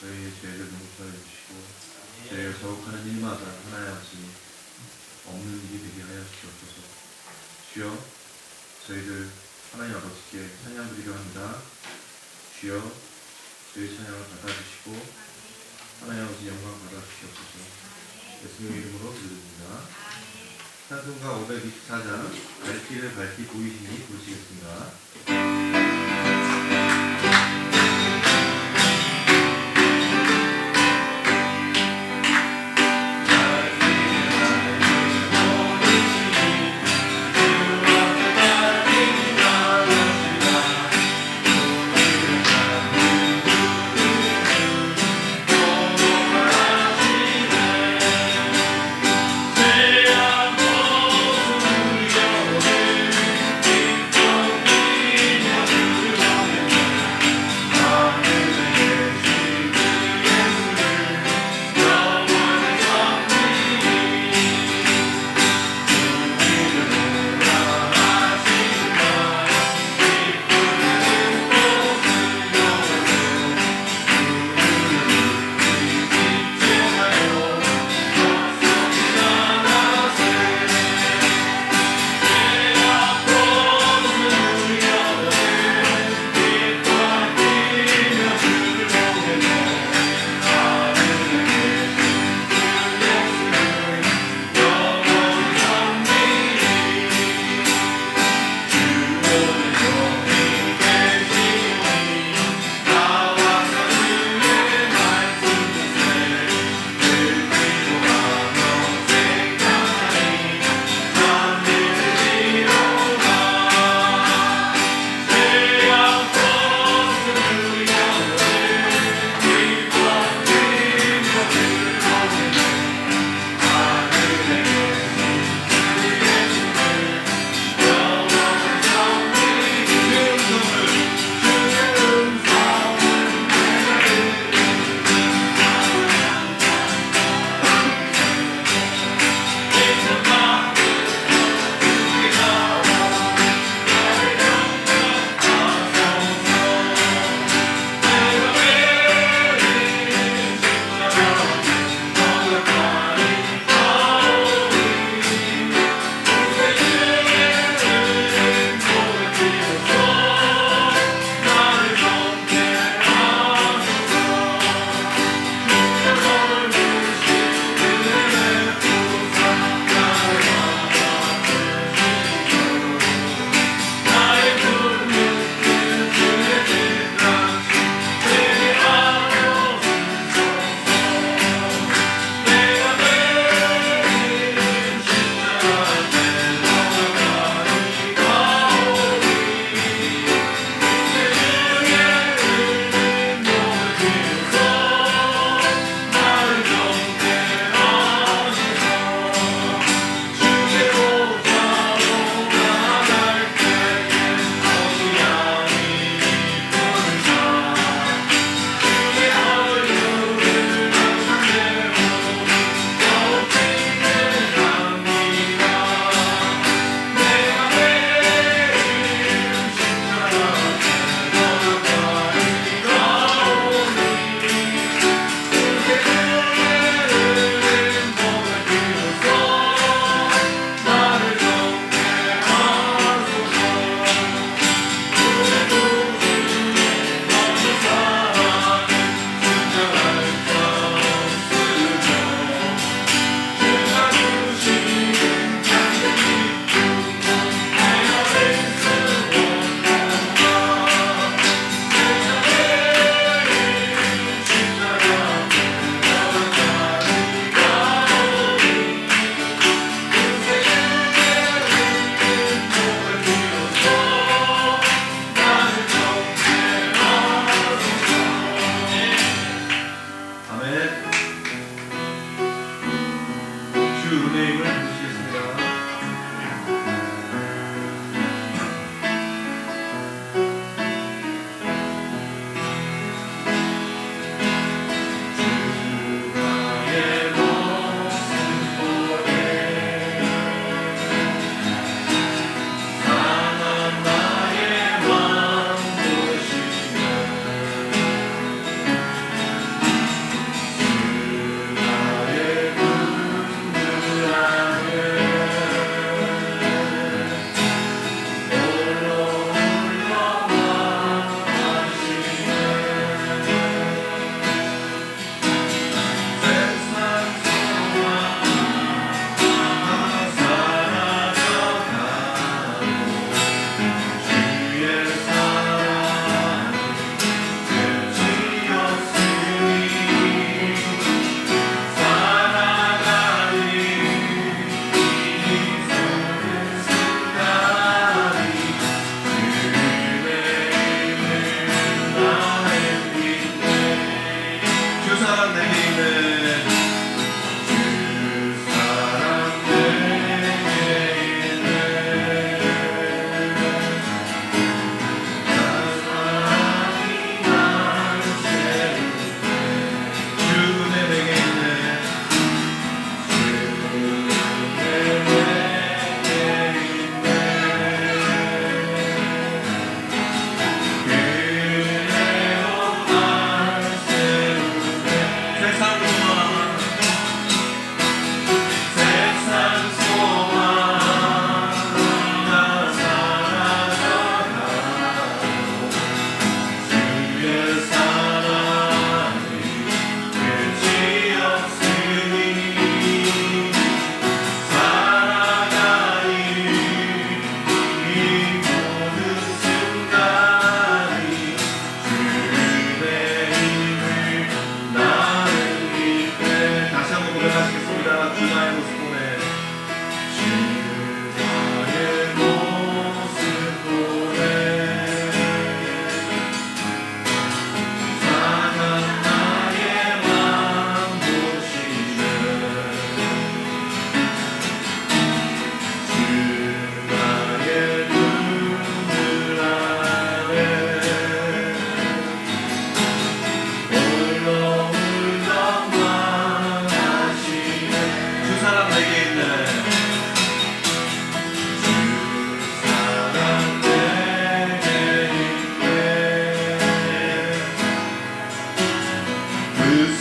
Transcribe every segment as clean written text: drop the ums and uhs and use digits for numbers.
저희의 죄를 용서해 주시고 저희가 저속하는 일마다 하나님 아버지 없는 일이 되게 하여 주시옵소서. 주여, 저희들 하나님 아버지께 찬양 드리려 합니다. 주여, 저희 찬양을 받아주시고 하나님 아버지 영광 받아주시옵소서. 예수님의 이름으로 기도드립니다. 찬송가 524장 갈 길을 밝히 보이시니 부르시겠습니다.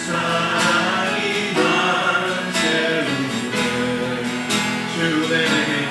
사랑이 난 채우네 주 내게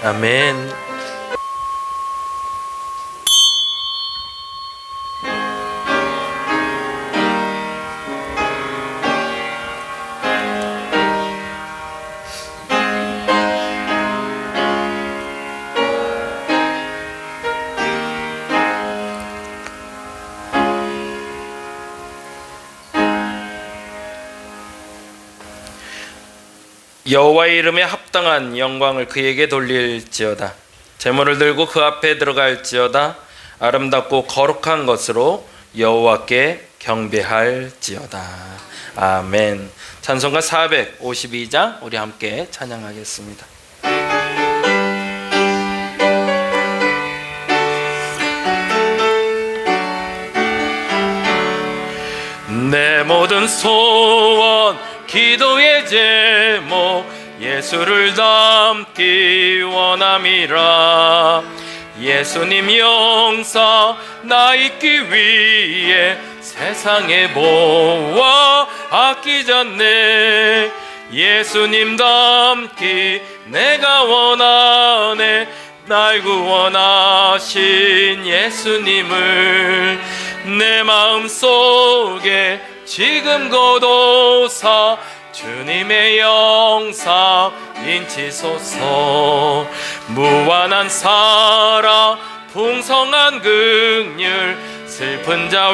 아멘. 여호와의 이름에 합당한 영광을 그에게 돌릴지어다. 제물을 들고 그 앞에 들어갈지어다. 아름답고 거룩한 것으로 여호와께 경배할지어다. 아멘. 찬송가 452장 우리 함께 찬양하겠습니다. 내 모든 소원 기도의 제목 예수를 닮기 원함이라. 예수님 영사 나 잊기 위해 세상에 모아 아끼지 않네. 예수님 닮기 내가 원하네. 날 구원하신 예수님을 내 마음속에 지금 거둬사 주님의 영상 인치소서. 무한한 사랑 풍성한 긍휼 슬픈 자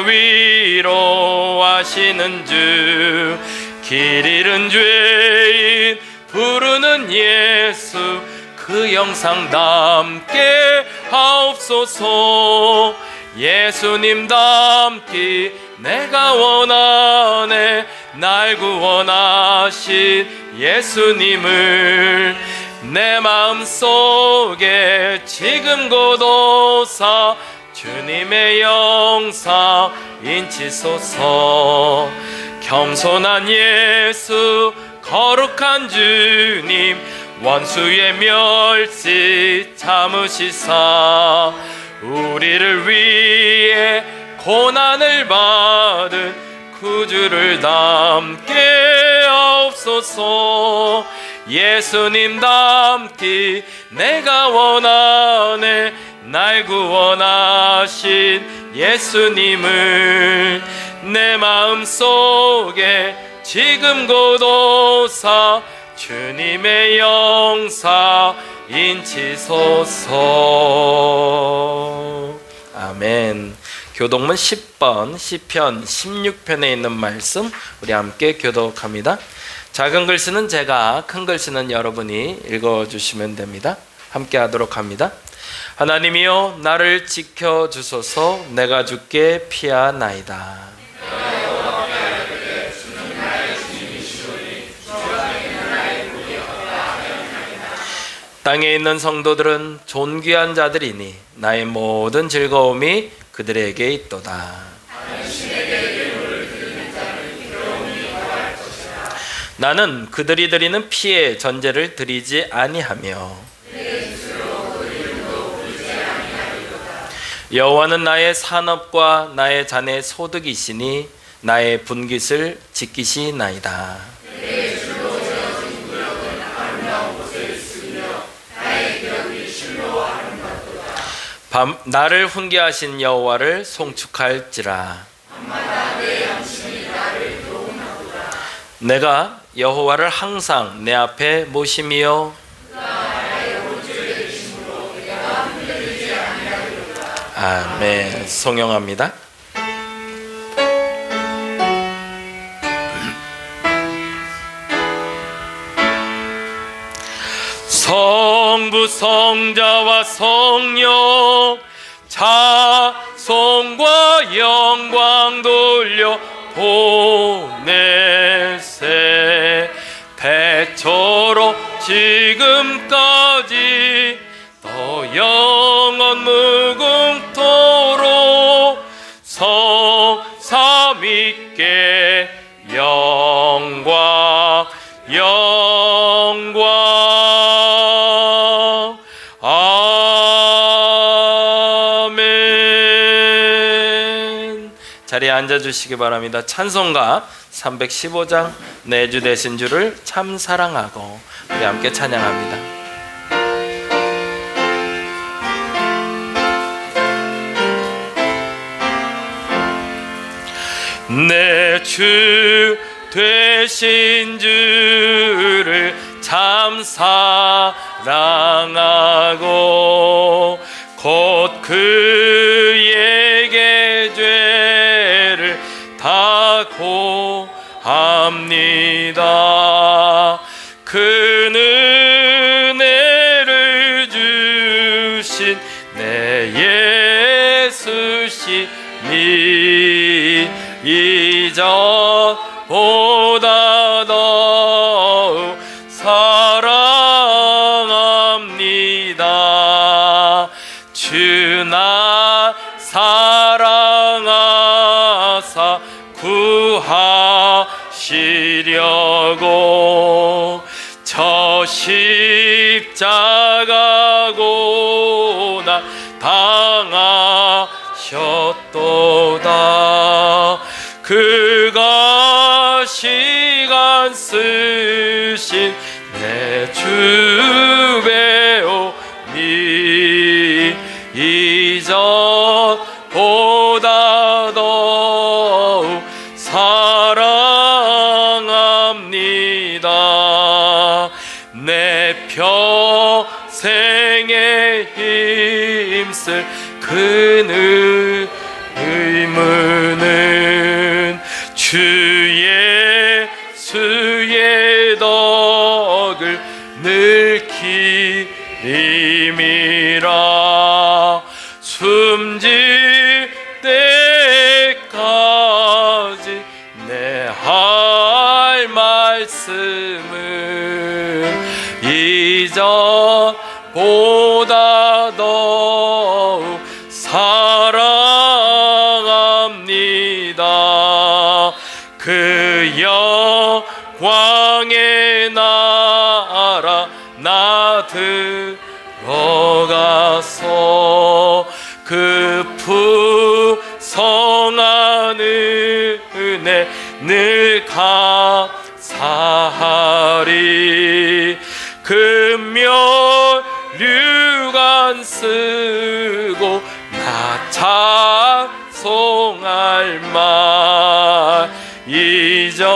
위로하시는 주. 길 잃은 죄인 부르는 예수 그 영상 담게 하옵소서. 예수님 닮기 내가 원하네. 날 구원하신 예수님을 내 마음속에 지금 거둬사 주님의 영상 인치소서. 겸손한 예수 거룩한 주님 원수의 멸시 참으시사 우리를 위해 고난을 받은 구주를 닮게 하옵소서. 예수님 닮기 내가 원하네. 날 구원하신 예수님을 내 마음속에 지금 거둬사 주님의 영상 인치소서. 아멘. 교독문 10번 시편 16편에 있는 말씀 우리 함께 교독합니다. 작은 글씨는 제가, 큰 글씨는 여러분이 읽어주시면 됩니다. 함께 하도록 합니다. 하나님이여 나를 지켜주소서. 내가 주께 피하나이다. 땅에 있는 성도들은 존귀한 자들이니 나의 모든 즐거움이 그들에게 있도다. 나는 그들이 드리는 피의 전제를 드리지 아니하며 여호와는 나의 산업과 나의 잔의 소득이시니 나의 분깃을 지키시나이다. 나를 훈계하신 여호와를 송축할지라. 내가 여호와를 항상 내 앞에 모심이요 아멘. 송영합니다. 성부 성자와 성령 자손과 영광 돌려 보내세. 태초로 지금까지 더 영원 무궁토록 성삼위께 영광 영광. 아멘. 자리에 앉아주시기 바랍니다. 찬송가 315장 내 주 되신 주를 참 사랑하고 우리 함께 찬양합니다. 내 주 되신 주를 참 사랑하고 곧 그에게 죄를 다 고합니다. 그 은혜를 주신 내 예수심이 이전보다 더욱 사랑합니다. 주 나 사랑하사 구하시려고 저 십자가 고난 당하셨도다. 그가 시간 쓰신 내 주 배우니 이전보다 더욱 사랑합니다. 내 평생에 힘쓸 그 의무는 주 예수의 덕을 늘 기림이라. 숨질 때까지 내 할 말씀은 이전보다 더욱 사랑합니다. 그 영광의 나라 나 들어가서 그 풍성한 은혜 늘 감사하리. 금면류관 쓰고 나 찬송할 말 이전보다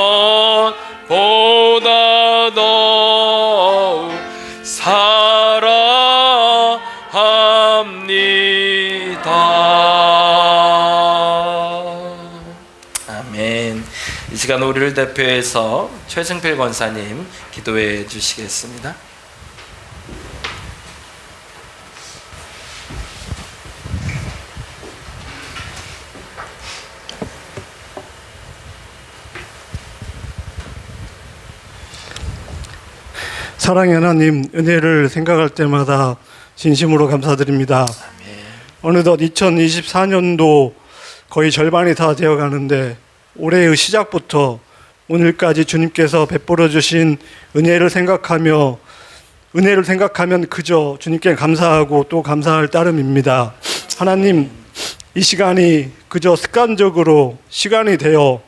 더욱 사랑합니다. 아멘. 이 시간 우리를 대표해서 최승필 권사님 기도해 주시겠습니다. 사랑의 하나님, 은혜를 생각할 때마다 진심으로 감사드립니다. 어느덧 2024년도 거의 절반이 다 되어 가는데 올해의 시작부터 오늘까지 주님께서 베풀어 주신 은혜를 생각하면 그저 주님께 감사하고 또 감사할 따름입니다. 하나님, 이 시간이 그저 습관적으로 시간이 되어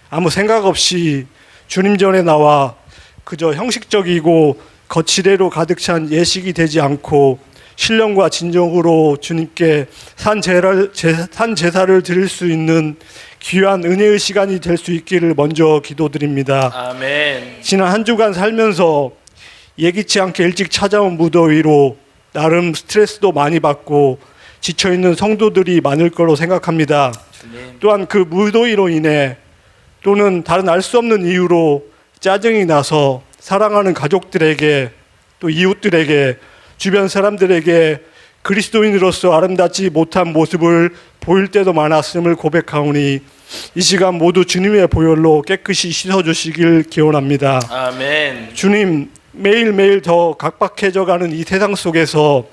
아무 생각 없이 주님 전에 나와 그저 형식적이고 거칠애로 가득 찬 예식이 되지 않고 신령과 진정으로 주님께 산 제사를 드릴 수 있는 귀한 은혜의 시간이 될 수 있기를 먼저 기도드립니다. 아멘. 지난 한 주간 살면서 예기치 않게 일찍 찾아온 무더위로 나름 스트레스도 많이 받고 지쳐있는 성도들이 많을 거로 생각합니다. 주님. 또한 그 무더위로 인해 또는 다른 알 수 없는 이유로 짜증이 나서 사랑하는 가족들에게 또 이웃들에게 주변 사람들에게 그리스도인으로서 아름답지 못한 모습을 보일 때도 많았음을 고백하오니 이 시간 모두 주님의 보혈로 깨끗이 씻어주시길 기원합니다. 아멘. 주님, 매일매일 더 각박해져가는 이 세상 속에서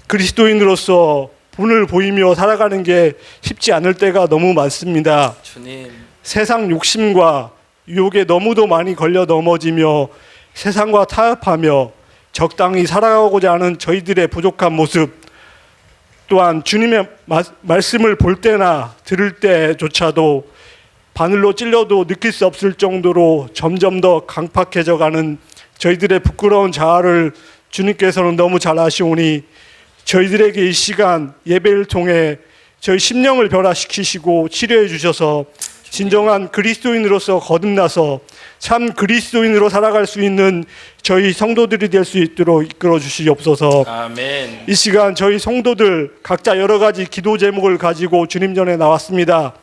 그리스도인으로서 분을 보이며 살아가는 게 쉽지 않을 때가 너무 많습니다. 주님. 세상 욕심과 유혹에 너무도 많이 걸려 넘어지며 세상과 타협하며 적당히 살아가고자 하는 저희들의 부족한 모습, 또한 주님의 말씀을 볼 때나 들을 때조차도 바늘로 찔려도 느낄 수 없을 정도로 점점 더 강팍해져가는 저희들의 부끄러운 자아를 주님께서는 너무 잘 아시오니 저희들에게 이 시간 예배를 통해 저희 심령을 변화시키시고 치료해 주셔서 진정한 그리스도인으로서 거듭나서 참 그리스도인으로 살아갈 수 있는 저희 성도들이 될 수 있도록 이끌어 주시옵소서. 아멘. 이 시간 저희 성도들 각자 여러 가지 기도 제목을 가지고 주님 전에 나왔습니다.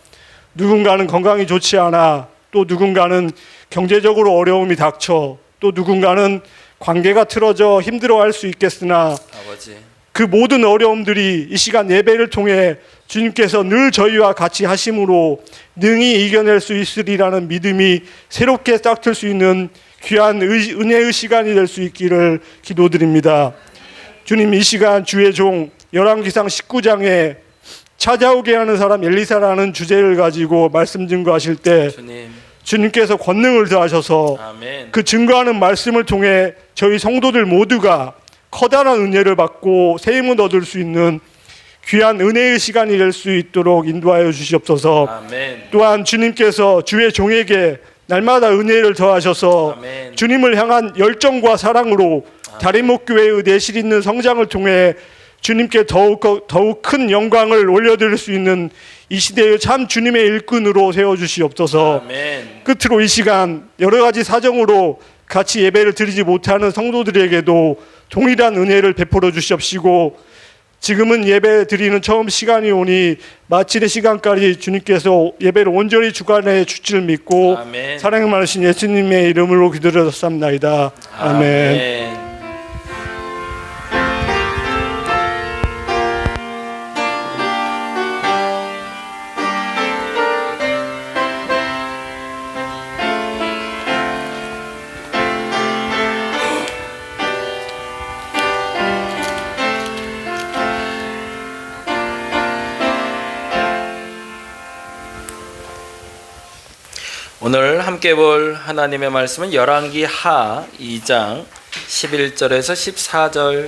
누군가는 건강이 좋지 않아, 또 누군가는 경제적으로 어려움이 닥쳐, 또 누군가는 관계가 틀어져 힘들어할 수 있겠으나 아버지. 그 모든 어려움들이 이 시간 예배를 통해 주님께서 늘 저희와 같이 하심으로 능히 이겨낼 수 있으리라는 믿음이 새롭게 싹틀 수 있는 귀한 은혜의 시간이 될 수 있기를 기도드립니다. 주님, 이 시간 주의 종 열왕기상 19장에 찾아오게 하는 사람 엘리사라는 주제를 가지고 말씀 증거하실 때 주님. 주님께서 권능을 더하셔서 아멘. 그 증거하는 말씀을 통해 저희 성도들 모두가 커다란 은혜를 받고 세임을 얻을 수 있는 귀한 은혜의 시간이 될 수 있도록 인도하여 주시옵소서. 아멘. 또한 주님께서 주의 종에게 날마다 은혜를 더하셔서 아멘. 주님을 향한 열정과 사랑으로 다림목교회의 내실 있는 성장을 통해 주님께 더욱 큰 영광을 올려드릴 수 있는 이 시대의 참 주님의 일꾼으로 세워주시옵소서. 아멘. 끝으로 이 시간 여러 가지 사정으로 같이 예배를 드리지 못하는 성도들에게도 동일한 은혜를 베풀어 주시옵시고, 지금은 예배 드리는 처음 시간이 오니 마치는 시간까지 주님께서 예배를 온전히 주관해 주실 믿고 아멘. 사랑 많으신 예수님의 이름으로 기도드렸습니다. 아멘. 아멘. 오늘 함께 볼 하나님의 말씀은 열왕기 하 2장 11절에서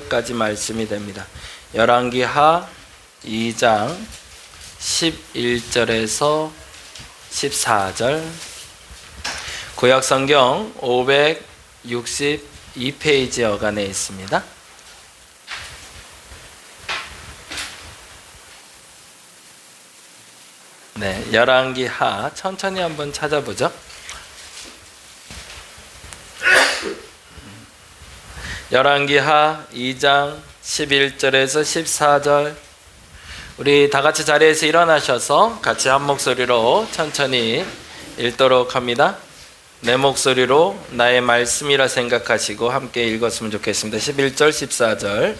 14절까지 말씀이 됩니다. 열왕기 하 2장 11절에서 14절. 구약성경 562페이지 여간에 있습니다. 네, 열왕기 하 천천히 한번 찾아보죠. 열왕기 하 2장 11절에서 14절. 우리 다 같이 자리에서 일어나셔서 같이 한 목소리로 천천히 읽도록 합니다. 내 목소리로 나의 말씀이라 생각하시고 함께 읽었으면 좋겠습니다. 11절 14절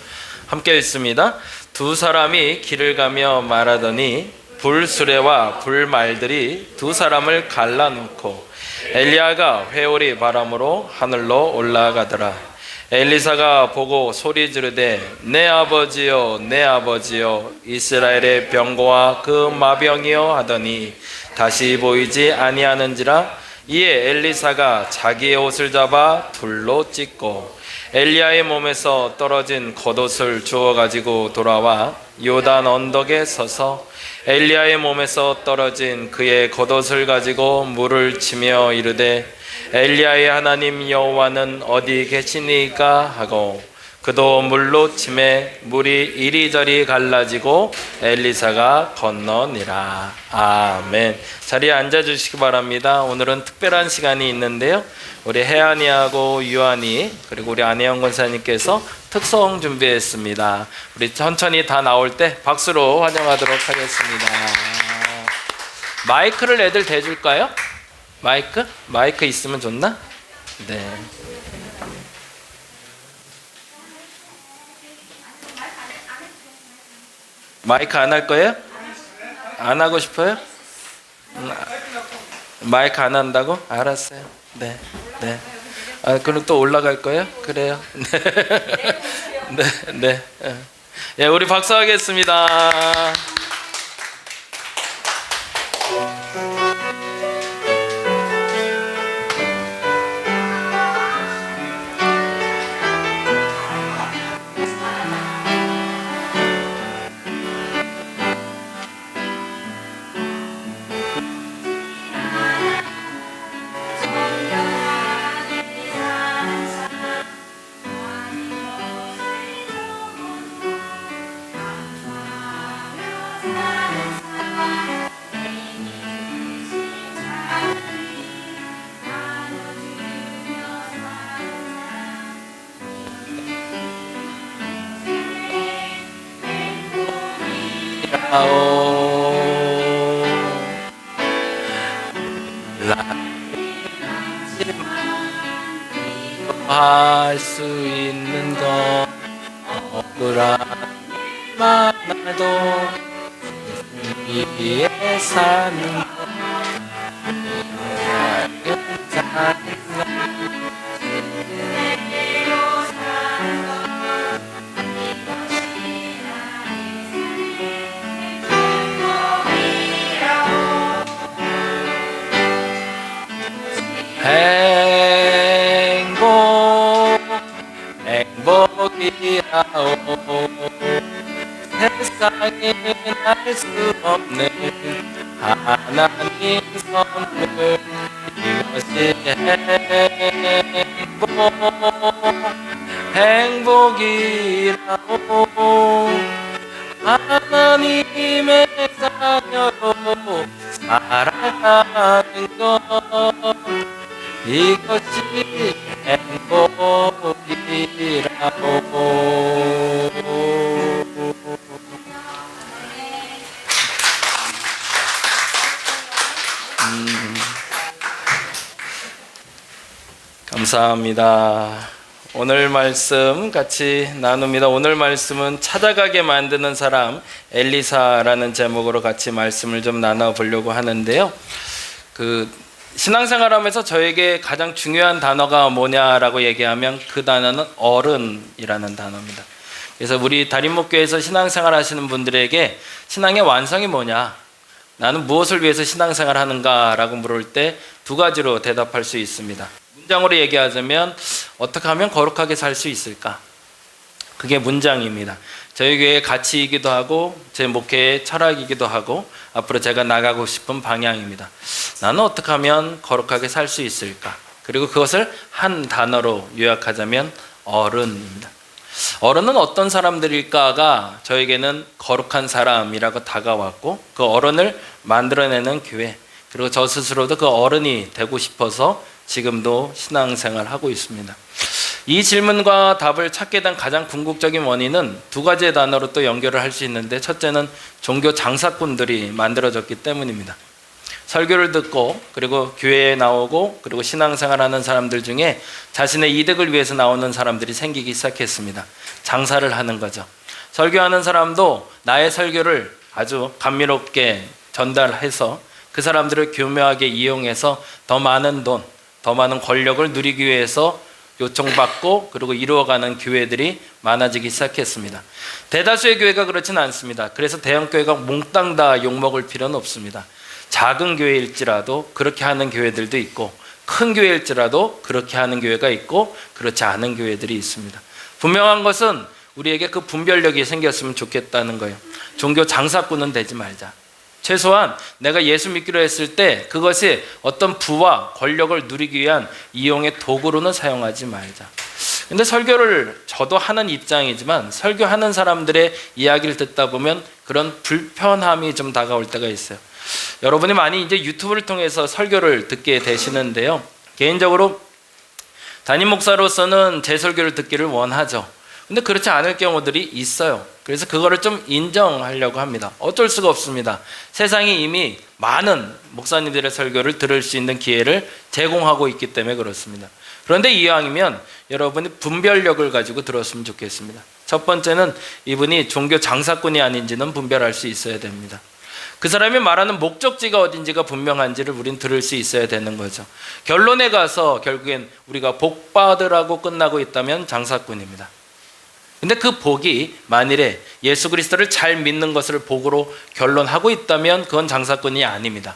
함께 읽습니다. 두 사람이 길을 가며 말하더니 불수레와 불말들이 두 사람을 갈라놓고 엘리야가 회오리 바람으로 하늘로 올라가더라. 엘리사가 보고 소리 지르되 내 아버지여 내 아버지여 이스라엘의 병거와 그 마병이여 하더니 다시 보이지 아니하는지라. 이에 엘리사가 자기의 옷을 잡아 불로 찢고 엘리야의 몸에서 떨어진 겉옷을 주워 가지고 돌아와 요단 언덕에 서서 엘리야의 몸에서 떨어진 그의 겉옷을 가지고 물을 치며 이르되 엘리야의 하나님 여호와는 어디 계시니까 하고 그도 물로 치매 물이 이리저리 갈라지고 엘리사가 건너니라. 아멘. 자리에 앉아주시기 바랍니다. 오늘은 특별한 시간이 있는데요, 우리 혜안이하고 유한이 그리고 우리 안혜영 권사님께서 특송 준비했습니다. 우리 천천히 다 나올 때 박수로 환영하도록 하겠습니다. 마이크를 애들 대줄까요? 마이크 있으면 좋나? 네. 마이크 안 할 거예요? 안 하고 싶어요? 마이크 안 한다고? 알았어요. 네, 네. 아, 그럼 또 올라갈 거예요? 그래요. 네, 네. 예, 우리 박수하겠습니다. 할 수 있는 건 억울한 많아도 위에 사는 행복이라오 세상에 알 수 없는 하나님 선물 이것이 행복이라오 하나님의 자녀로 살아가는 것 이것이 행복이라고. 감사합니다. 오늘 말씀 같이 나눕니다. 오늘 말씀은 찾아가게 만드는 사람 엘리사라는 제목으로 같이 말씀을 좀 나눠보려고 하는데요. 신앙생활하면서 저에게 가장 중요한 단어가 뭐냐라고 얘기하면 그 단어는 어른이라는 단어입니다. 그래서 우리 다림목교에서 신앙생활 하시는 분들에게 신앙의 완성이 뭐냐, 나는 무엇을 위해서 신앙생활 하는가 라고 물을 때 두 가지로 대답할 수 있습니다. 문장으로 얘기하자면 어떻게 하면 거룩하게 살 수 있을까? 그게 문장입니다. 저희 교회의 가치이기도 하고 제 목회의 철학이기도 하고 앞으로 제가 나가고 싶은 방향입니다. 나는 어떻게 하면 거룩하게 살 수 있을까? 그리고 그것을 한 단어로 요약하자면 어른입니다. 어른은 어떤 사람들일까가 저에게는 거룩한 사람이라고 다가왔고 그 어른을 만들어내는 교회, 그리고 저 스스로도 그 어른이 되고 싶어서 지금도 신앙생활을 하고 있습니다. 이 질문과 답을 찾게 된 가장 궁극적인 원인은 두 가지의 단어로 또 연결을 할 수 있는데, 첫째는 종교 장사꾼들이 만들어졌기 때문입니다. 설교를 듣고 그리고 교회에 나오고 그리고 신앙생활하는 사람들 중에 자신의 이득을 위해서 나오는 사람들이 생기기 시작했습니다. 장사를 하는 거죠. 설교하는 사람도 나의 설교를 아주 감미롭게 전달해서 그 사람들을 교묘하게 이용해서 더 많은 돈, 더 많은 권력을 누리기 위해서 요청받고 그리고 이루어가는 교회들이 많아지기 시작했습니다. 대다수의 교회가 그렇지는 않습니다. 그래서 대형 교회가 몽땅 다 욕먹을 필요는 없습니다. 작은 교회일지라도 그렇게 하는 교회들도 있고 큰 교회일지라도 그렇게 하는 교회가 있고 그렇지 않은 교회들이 있습니다. 분명한 것은 우리에게 그 분별력이 생겼으면 좋겠다는 거예요. 종교 장사꾼은 되지 말자. 최소한 내가 예수 믿기로 했을 때 그것이 어떤 부와 권력을 누리기 위한 이용의 도구로는 사용하지 말자. 근데 설교를 저도 하는 입장이지만 설교하는 사람들의 이야기를 듣다 보면 그런 불편함이 좀 다가올 때가 있어요. 여러분이 많이 이제 유튜브를 통해서 설교를 듣게 되시는데요. 개인적으로 담임 목사로서는 제 설교를 듣기를 원하죠. 근데 그렇지 않을 경우들이 있어요. 그래서 그거를 좀 인정하려고 합니다. 어쩔 수가 없습니다. 세상이 이미 많은 목사님들의 설교를 들을 수 있는 기회를 제공하고 있기 때문에 그렇습니다. 그런데 이왕이면 여러분이 분별력을 가지고 들었으면 좋겠습니다. 첫 번째는 이분이 종교 장사꾼이 아닌지는 분별할 수 있어야 됩니다. 그 사람이 말하는 목적지가 어딘지가 분명한지를 우린 들을 수 있어야 되는 거죠. 결론에 가서 결국엔 우리가 복 받으라고 끝나고 있다면 장사꾼입니다. 근데 그 복이 만일에 예수 그리스도를 잘 믿는 것을 복으로 결론하고 있다면 그건 장사꾼이 아닙니다.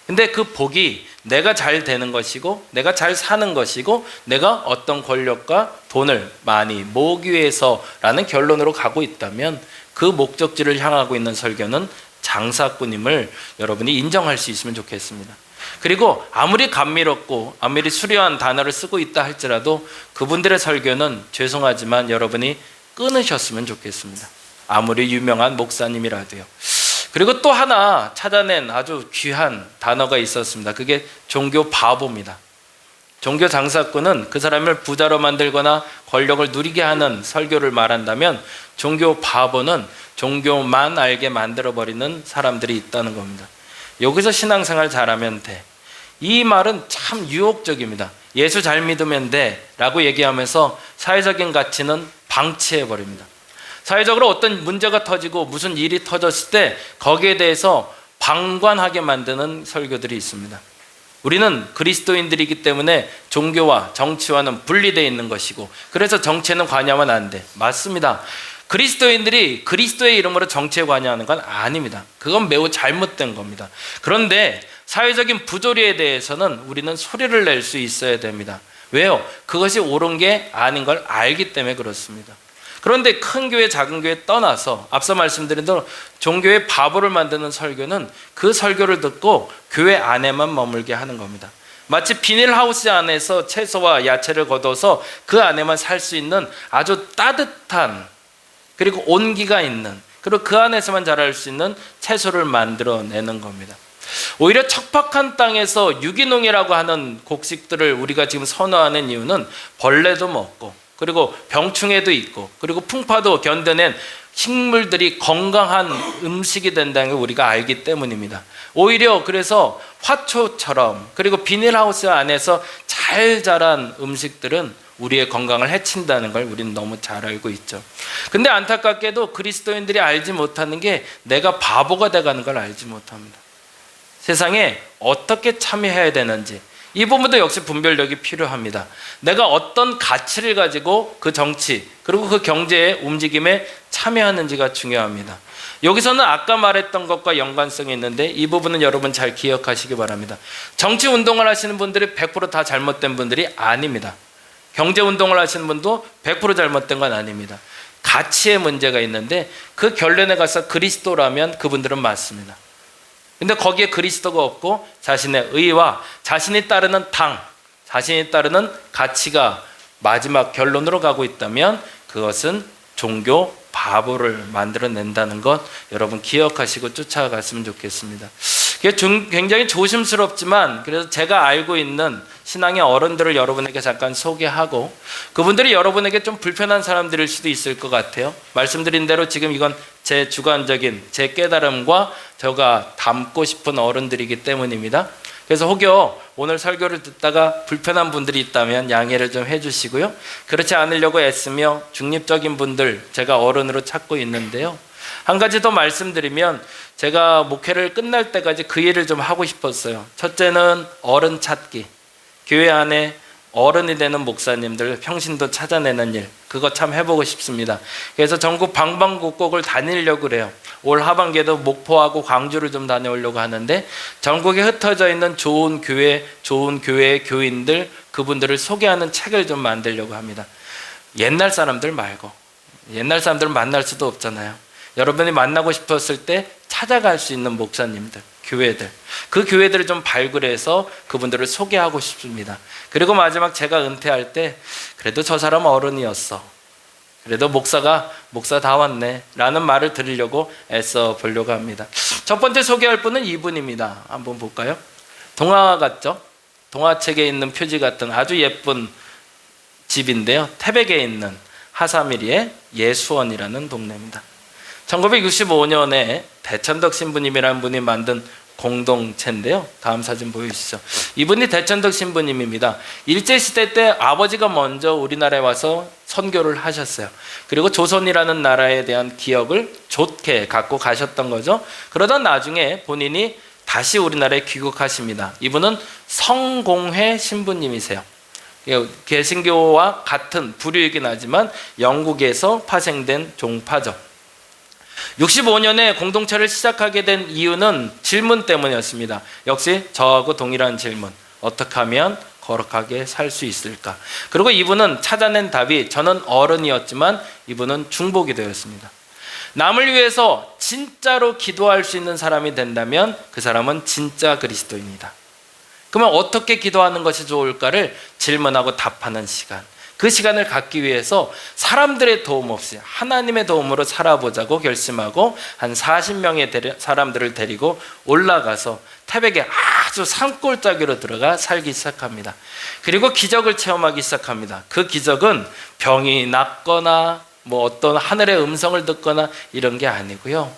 근데 그 복이 내가 잘 되는 것이고 내가 잘 사는 것이고 내가 어떤 권력과 돈을 많이 모으기 위해서라는 결론으로 가고 있다면 그 목적지를 향하고 있는 설교는 장사꾼임을 여러분이 인정할 수 있으면 좋겠습니다. 그리고 아무리 감미롭고 아무리 수려한 단어를 쓰고 있다 할지라도 그분들의 설교는 죄송하지만 여러분이 끊으셨으면 좋겠습니다. 아무리 유명한 목사님이라도요. 그리고 또 하나 찾아낸 아주 귀한 단어가 있었습니다. 그게 종교 바보입니다. 종교 장사꾼은 그 사람을 부자로 만들거나 권력을 누리게 하는 설교를 말한다면 종교 바보는 종교만 알게 만들어버리는 사람들이 있다는 겁니다. 여기서 신앙생활 잘하면 돼. 이 말은 참 유혹적입니다. 예수 잘 믿으면 돼 라고 얘기하면서 사회적인 가치는 방치해버립니다. 사회적으로 어떤 문제가 터지고 무슨 일이 터졌을 때 거기에 대해서 방관하게 만드는 설교들이 있습니다. 우리는 그리스도인들이기 때문에 종교와 정치와는 분리되어 있는 것이고, 그래서 정치에는 관여하면 안 돼. 맞습니다. 그리스도인들이 그리스도의 이름으로 정치에 관여하는 건 아닙니다. 그건 매우 잘못된 겁니다. 그런데 사회적인 부조리에 대해서는 우리는 소리를 낼 수 있어야 됩니다. 왜요? 그것이 옳은 게 아닌 걸 알기 때문에 그렇습니다. 그런데 큰 교회, 작은 교회 떠나서 앞서 말씀드린 대로 종교의 바보를 만드는 설교는 그 설교를 듣고 교회 안에만 머물게 하는 겁니다. 마치 비닐하우스 안에서 채소와 야채를 거둬서 그 안에만 살 수 있는 아주 따뜻한, 그리고 온기가 있는, 그리고 그 안에서만 자랄 수 있는 채소를 만들어내는 겁니다. 오히려 척박한 땅에서 유기농이라고 하는 곡식들을 우리가 지금 선호하는 이유는 벌레도 먹고, 그리고 병충해도 있고, 그리고 풍파도 견뎌낸 식물들이 건강한 음식이 된다는 걸 우리가 알기 때문입니다. 오히려 그래서 화초처럼, 그리고 비닐하우스 안에서 잘 자란 음식들은 우리의 건강을 해친다는 걸 우리는 너무 잘 알고 있죠. 근데 안타깝게도 그리스도인들이 알지 못하는 게 내가 바보가 돼가는 걸 알지 못합니다. 세상에 어떻게 참여해야 되는지, 이 부분도 역시 분별력이 필요합니다. 내가 어떤 가치를 가지고 그 정치, 그리고 그 경제의 움직임에 참여하는지가 중요합니다. 여기서는 아까 말했던 것과 연관성이 있는데 이 부분은 여러분 잘 기억하시기 바랍니다. 정치 운동을 하시는 분들이 100% 다 잘못된 분들이 아닙니다. 경제 운동을 하시는 분도 100% 잘못된 건 아닙니다. 가치의 문제가 있는데 그 결론에 가서 그리스도라면 그분들은 맞습니다. 근데 거기에 그리스도가 없고 자신의 의와 자신이 따르는 당, 자신이 따르는 가치가 마지막 결론으로 가고 있다면 그것은 종교 바보를 만들어낸다는 것 여러분 기억하시고 쫓아갔으면 좋겠습니다. 그게 굉장히 조심스럽지만 그래서 제가 알고 있는 신앙의 어른들을 여러분에게 잠깐 소개하고, 그분들이 여러분에게 좀 불편한 사람들일 수도 있을 것 같아요. 말씀드린 대로 지금 이건 제 주관적인 제 깨달음과 제가 담고 싶은 어른들이기 때문입니다. 그래서 혹여 오늘 설교를 듣다가 불편한 분들이 있다면 양해를 좀 해주시고요. 그렇지 않으려고 애쓰며 중립적인 분들 제가 어른으로 찾고 있는데요. 한 가지 더 말씀드리면 제가 목회를 끝날 때까지 그 일을 좀 하고 싶었어요. 첫째는 어른 찾기. 교회 안에 어른이 되는 목사님들 평신도 찾아내는 일, 그거 참 해보고 싶습니다. 그래서 전국 방방곡곡을 다니려고 그래요. 올 하반기에도 목포하고 광주를 좀 다녀오려고 하는데 전국에 흩어져 있는 좋은 교회의 교인들, 그분들을 소개하는 책을 좀 만들려고 합니다. 옛날 사람들 말고, 옛날 사람들은 만날 수도 없잖아요. 여러분이 만나고 싶었을 때 찾아갈 수 있는 목사님들, 교회들, 그 교회들을 좀 발굴해서 그분들을 소개하고 싶습니다. 그리고 마지막 제가 은퇴할 때 그래도 저 사람 어른이었어, 그래도 목사 다 왔네 라는 말을 들으려고 애써 보려고 합니다. 첫 번째 소개할 분은 이분입니다. 한번 볼까요? 동화 같죠? 동화책에 있는 표지 같은 아주 예쁜 집인데요, 태백에 있는 하사미리의 예수원이라는 동네입니다. 1965년에 대천덕 신부님이라는 분이 만든 공동체인데요. 다음 사진 보여주시죠. 이분이 대천덕 신부님입니다. 일제시대 때 아버지가 먼저 우리나라에 와서 선교를 하셨어요. 그리고 조선이라는 나라에 대한 기억을 좋게 갖고 가셨던 거죠. 그러다 나중에 본인이 다시 우리나라에 귀국하십니다. 이분은 성공회 신부님이세요. 개신교와 같은 부류이긴 하지만 영국에서 파생된 종파죠. 65년에 공동체를 시작하게 된 이유는 질문 때문이었습니다. 역시 저하고 동일한 질문. 어떻게 하면 거룩하게 살 수 있을까? 그리고 이분은 찾아낸 답이, 저는 어른이었지만 이분은 중복이 되었습니다. 남을 위해서 진짜로 기도할 수 있는 사람이 된다면 그 사람은 진짜 그리스도인이다. 그러면 어떻게 기도하는 것이 좋을까를 질문하고 답하는 시간. 그 시간을 갖기 위해서 사람들의 도움 없이 하나님의 도움으로 살아보자고 결심하고 한 40명의 사람들을 데리고 올라가서 태백에 아주 산골짜기로 들어가 살기 시작합니다. 그리고 기적을 체험하기 시작합니다. 그 기적은 병이 낫거나 뭐 어떤 하늘의 음성을 듣거나 이런 게 아니고요.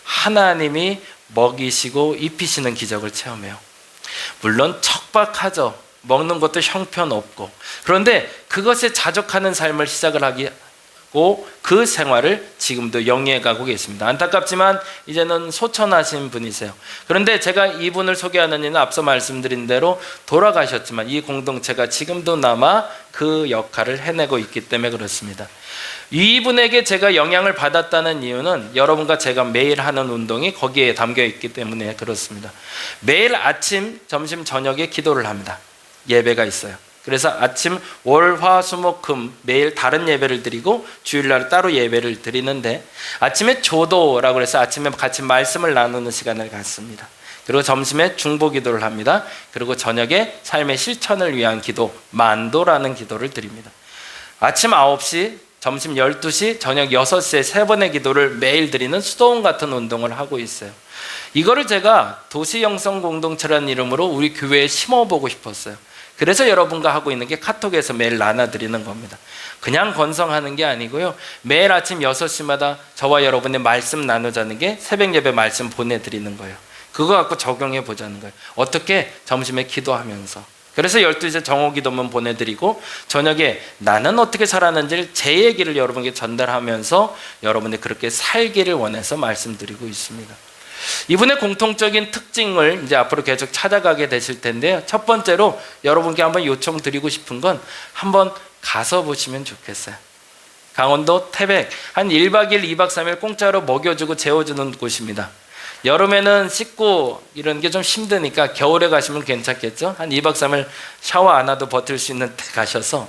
하나님이 먹이시고 입히시는 기적을 체험해요. 물론 척박하죠. 먹는 것도 형편없고. 그런데 그것에 자족하는 삶을 시작을 하고 그 생활을 지금도 영위해가고 계십니다. 안타깝지만 이제는 소천하신 분이세요. 그런데 제가 이분을 소개하는 이는 앞서 말씀드린 대로 돌아가셨지만 이 공동체가 지금도 남아 그 역할을 해내고 있기 때문에 그렇습니다. 이분에게 제가 영향을 받았다는 이유는 여러분과 제가 매일 하는 운동이 거기에 담겨 있기 때문에 그렇습니다. 매일 아침, 점심, 저녁에 기도를 합니다. 예배가 있어요. 그래서 아침 월, 화, 수, 목, 금 매일 다른 예배를 드리고 주일날 따로 예배를 드리는데 아침에 조도라고 해서 아침에 같이 말씀을 나누는 시간을 갖습니다. 그리고 점심에 중보 기도를 합니다. 그리고 저녁에 삶의 실천을 위한 기도, 만도라는 기도를 드립니다. 아침 9시, 점심 12시, 저녁 6시에 3번의 기도를 매일 드리는 수도원 같은 운동을 하고 있어요. 이거를 제가 도시영성공동체라는 이름으로 우리 교회에 심어보고 싶었어요. 그래서 여러분과 하고 있는 게 카톡에서 매일 나눠드리는 겁니다. 그냥 건성하는 게 아니고요. 매일 아침 6시마다 저와 여러분의 말씀 나누자는 게 새벽 예배 말씀 보내드리는 거예요. 그거 갖고 적용해 보자는 거예요. 어떻게? 점심에 기도하면서. 그래서 12시에 정오기도문 보내드리고 저녁에 나는 어떻게 살았는지를 제 얘기를 여러분께 전달하면서 여러분이 그렇게 살기를 원해서 말씀드리고 있습니다. 이분의 공통적인 특징을 이제 앞으로 계속 찾아가게 되실 텐데요. 첫 번째로 여러분께 한번 요청드리고 싶은 건 한번 가서 보시면 좋겠어요. 강원도 태백 한 1박 2일, 2박 3일 공짜로 먹여주고 재워주는 곳입니다. 여름에는 씻고 이런 게 좀 힘드니까 겨울에 가시면 괜찮겠죠? 한 2박 3일 샤워 안 하도 버틸 수 있는 때 가셔서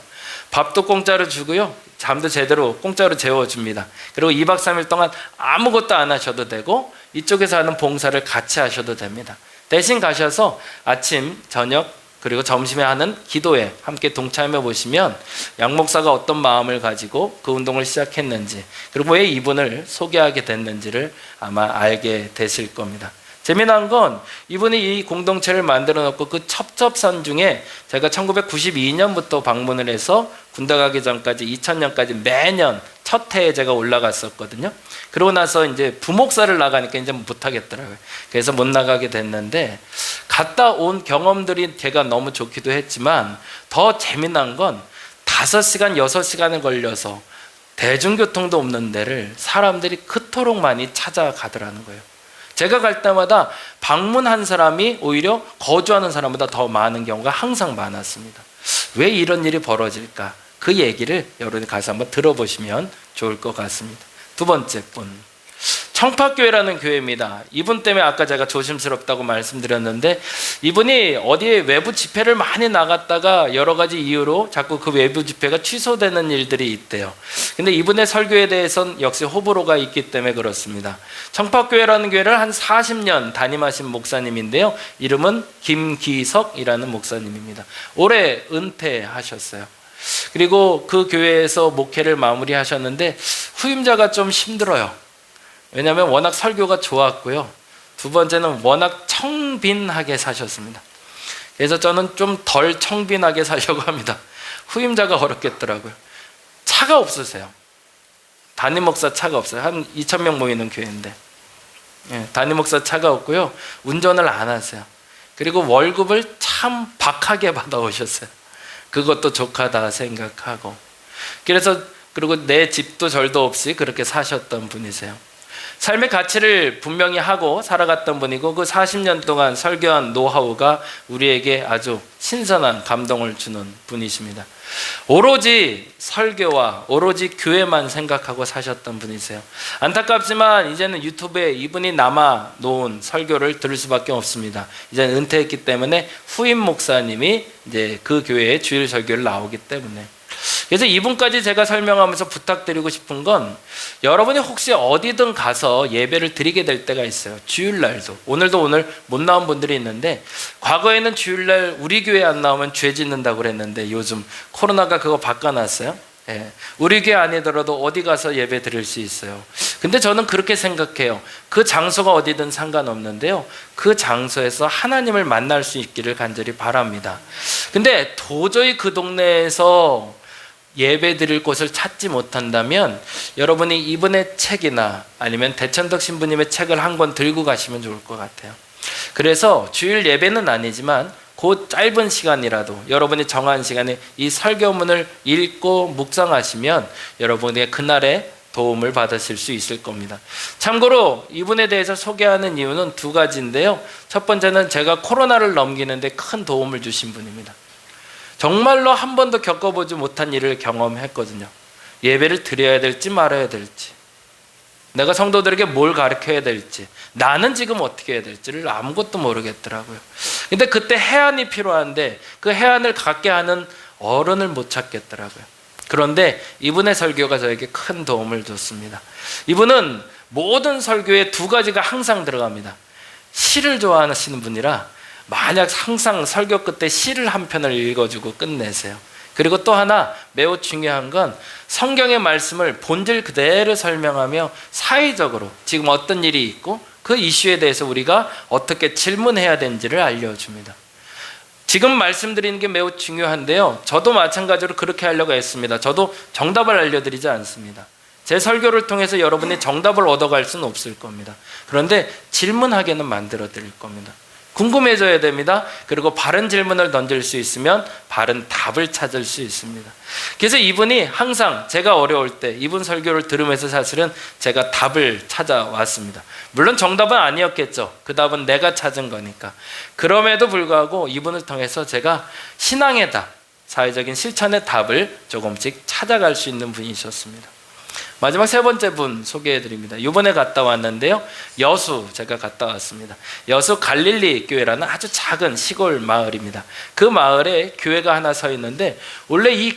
밥도 공짜로 주고요. 잠도 제대로 공짜로 재워줍니다. 그리고 2박 3일 동안 아무것도 안 하셔도 되고 이쪽에서 하는 봉사를 같이 하셔도 됩니다. 대신 가셔서 아침, 저녁, 그리고 점심에 하는 기도에 함께 동참해 보시면 양 목사가 어떤 마음을 가지고 그 운동을 시작했는지 그리고 왜 이분을 소개하게 됐는지를 아마 알게 되실 겁니다. 재미난 건 이분이 이 공동체를 만들어 놓고 그 첩첩산 중에 제가 1992년부터 방문을 해서 군대 가기 전까지 2000년까지 매년 첫 해에 제가 올라갔었거든요. 그러고 나서 이제 부목사를 나가니까 이제 못하겠더라고요. 그래서 못 나가게 됐는데 갔다 온 경험들이 제가 너무 좋기도 했지만 더 재미난 건 5시간, 6시간을 걸려서 대중교통도 없는 데를 사람들이 그토록 많이 찾아가더라는 거예요. 제가 갈 때마다 방문한 사람이 오히려 거주하는 사람보다 더 많은 경우가 항상 많았습니다. 왜 이런 일이 벌어질까? 그 얘기를 여러분이 가서 한번 들어보시면 좋을 것 같습니다. 두 번째 분, 청파교회라는 교회입니다. 이분 때문에 아까 제가 조심스럽다고 말씀드렸는데 이분이 어디에 외부 집회를 많이 나갔다가 여러 가지 이유로 자꾸 그 외부 집회가 취소되는 일들이 있대요. 근데 이분의 설교에 대해서는 역시 호불호가 있기 때문에 그렇습니다. 청파교회라는 교회를 한 40년 담임하신 목사님인데요. 이름은 김기석이라는 목사님입니다. 올해 은퇴하셨어요. 그리고 그 교회에서 목회를 마무리하셨는데 후임자가 좀 힘들어요. 왜냐하면 워낙 설교가 좋았고요. 두 번째는 워낙 청빈하게 사셨습니다. 그래서 저는 좀 덜 청빈하게 살려고 합니다. 후임자가 어렵겠더라고요. 차가 없으세요. 담임 목사 차가 없어요. 한 2,000명 모이는 교회인데 담임 목사 차가 없고요. 운전을 안 하세요. 그리고 월급을 참 박하게 받아오셨어요. 그것도 족하다 생각하고 그리고 내 집도 절도 없이 그렇게 사셨던 분이세요. 삶의 가치를 분명히 하고 살아갔던 분이고 그 40년 동안 설교한 노하우가 우리에게 아주 신선한 감동을 주는 분이십니다. 오로지 설교와 오로지 교회만 생각하고 사셨던 분이세요. 안타깝지만 이제는 유튜브에 이분이 남아 놓은 설교를 들을 수밖에 없습니다. 이제는 은퇴했기 때문에 후임 목사님이 이제 그 교회에 주일 설교를 나오기 때문에 그래서 이분까지 제가 설명하면서 부탁드리고 싶은 건 여러분이 혹시 어디든 가서 예배를 드리게 될 때가 있어요. 주일날도 오늘 못 나온 분들이 있는데 과거에는 주일날 우리 교회 안 나오면 죄 짓는다고 그랬는데 요즘 코로나가 그거 바꿔놨어요. 우리 교회 아니더라도 어디 가서 예배 드릴 수 있어요. 근데 저는 그렇게 생각해요. 그 장소가 어디든 상관없는데요. 그 장소에서 하나님을 만날 수 있기를 간절히 바랍니다. 근데 도저히 그 동네에서 예배 드릴 곳을 찾지 못한다면 여러분이 이분의 책이나 아니면 대천덕 신부님의 책을 한 권 들고 가시면 좋을 것 같아요. 그래서 주일 예배는 아니지만 그 짧은 시간이라도 여러분이 정한 시간에 이 설교문을 읽고 묵상하시면 여러분의 그날에 도움을 받으실 수 있을 겁니다. 참고로 이분에 대해서 소개하는 이유는 두 가지인데요. 첫 번째는 제가 코로나를 넘기는데 큰 도움을 주신 분입니다. 정말로 한 번도 겪어보지 못한 일을 경험했거든요. 예배를 드려야 될지 말아야 될지, 내가 성도들에게 뭘 가르쳐야 될지, 나는 지금 어떻게 해야 될지를 아무것도 모르겠더라고요. 근데 그때 해안이 필요한데 그 해안을 갖게 하는 어른을 못 찾겠더라고요. 그런데 이분의 설교가 저에게 큰 도움을 줬습니다. 이분은 모든 설교에 두 가지가 항상 들어갑니다. 시를 좋아하시는 분이라 만약 항상 설교 끝에 시를 한 편을 읽어주고 끝내세요. 그리고 또 하나 매우 중요한 건 성경의 말씀을 본질 그대로 설명하며 사회적으로 지금 어떤 일이 있고 그 이슈에 대해서 우리가 어떻게 질문해야 되는지를 알려줍니다. 지금 말씀드리는 게 매우 중요한데요. 저도 마찬가지로 그렇게 하려고 했습니다. 저도 정답을 알려드리지 않습니다. 제 설교를 통해서 여러분이 정답을 얻어갈 수는 없을 겁니다. 그런데 질문하게는 만들어 드릴 겁니다. 궁금해져야 됩니다. 그리고 바른 질문을 던질 수 있으면 바른 답을 찾을 수 있습니다. 그래서 이분이 항상 제가 어려울 때 이분 설교를 들으면서 사실은 제가 답을 찾아왔습니다. 물론 정답은 아니었겠죠. 그 답은 내가 찾은 거니까. 그럼에도 불구하고 이분을 통해서 제가 신앙의 답, 사회적인 실천의 답을 조금씩 찾아갈 수 있는 분이셨습니다. 마지막 세 번째 분 소개해드립니다. 이번에 갔다 왔는데요. 여수 제가 갔다 왔습니다. 여수 갈릴리 교회라는 아주 작은 시골 마을입니다. 그 마을에 교회가 하나 서 있는데 원래 이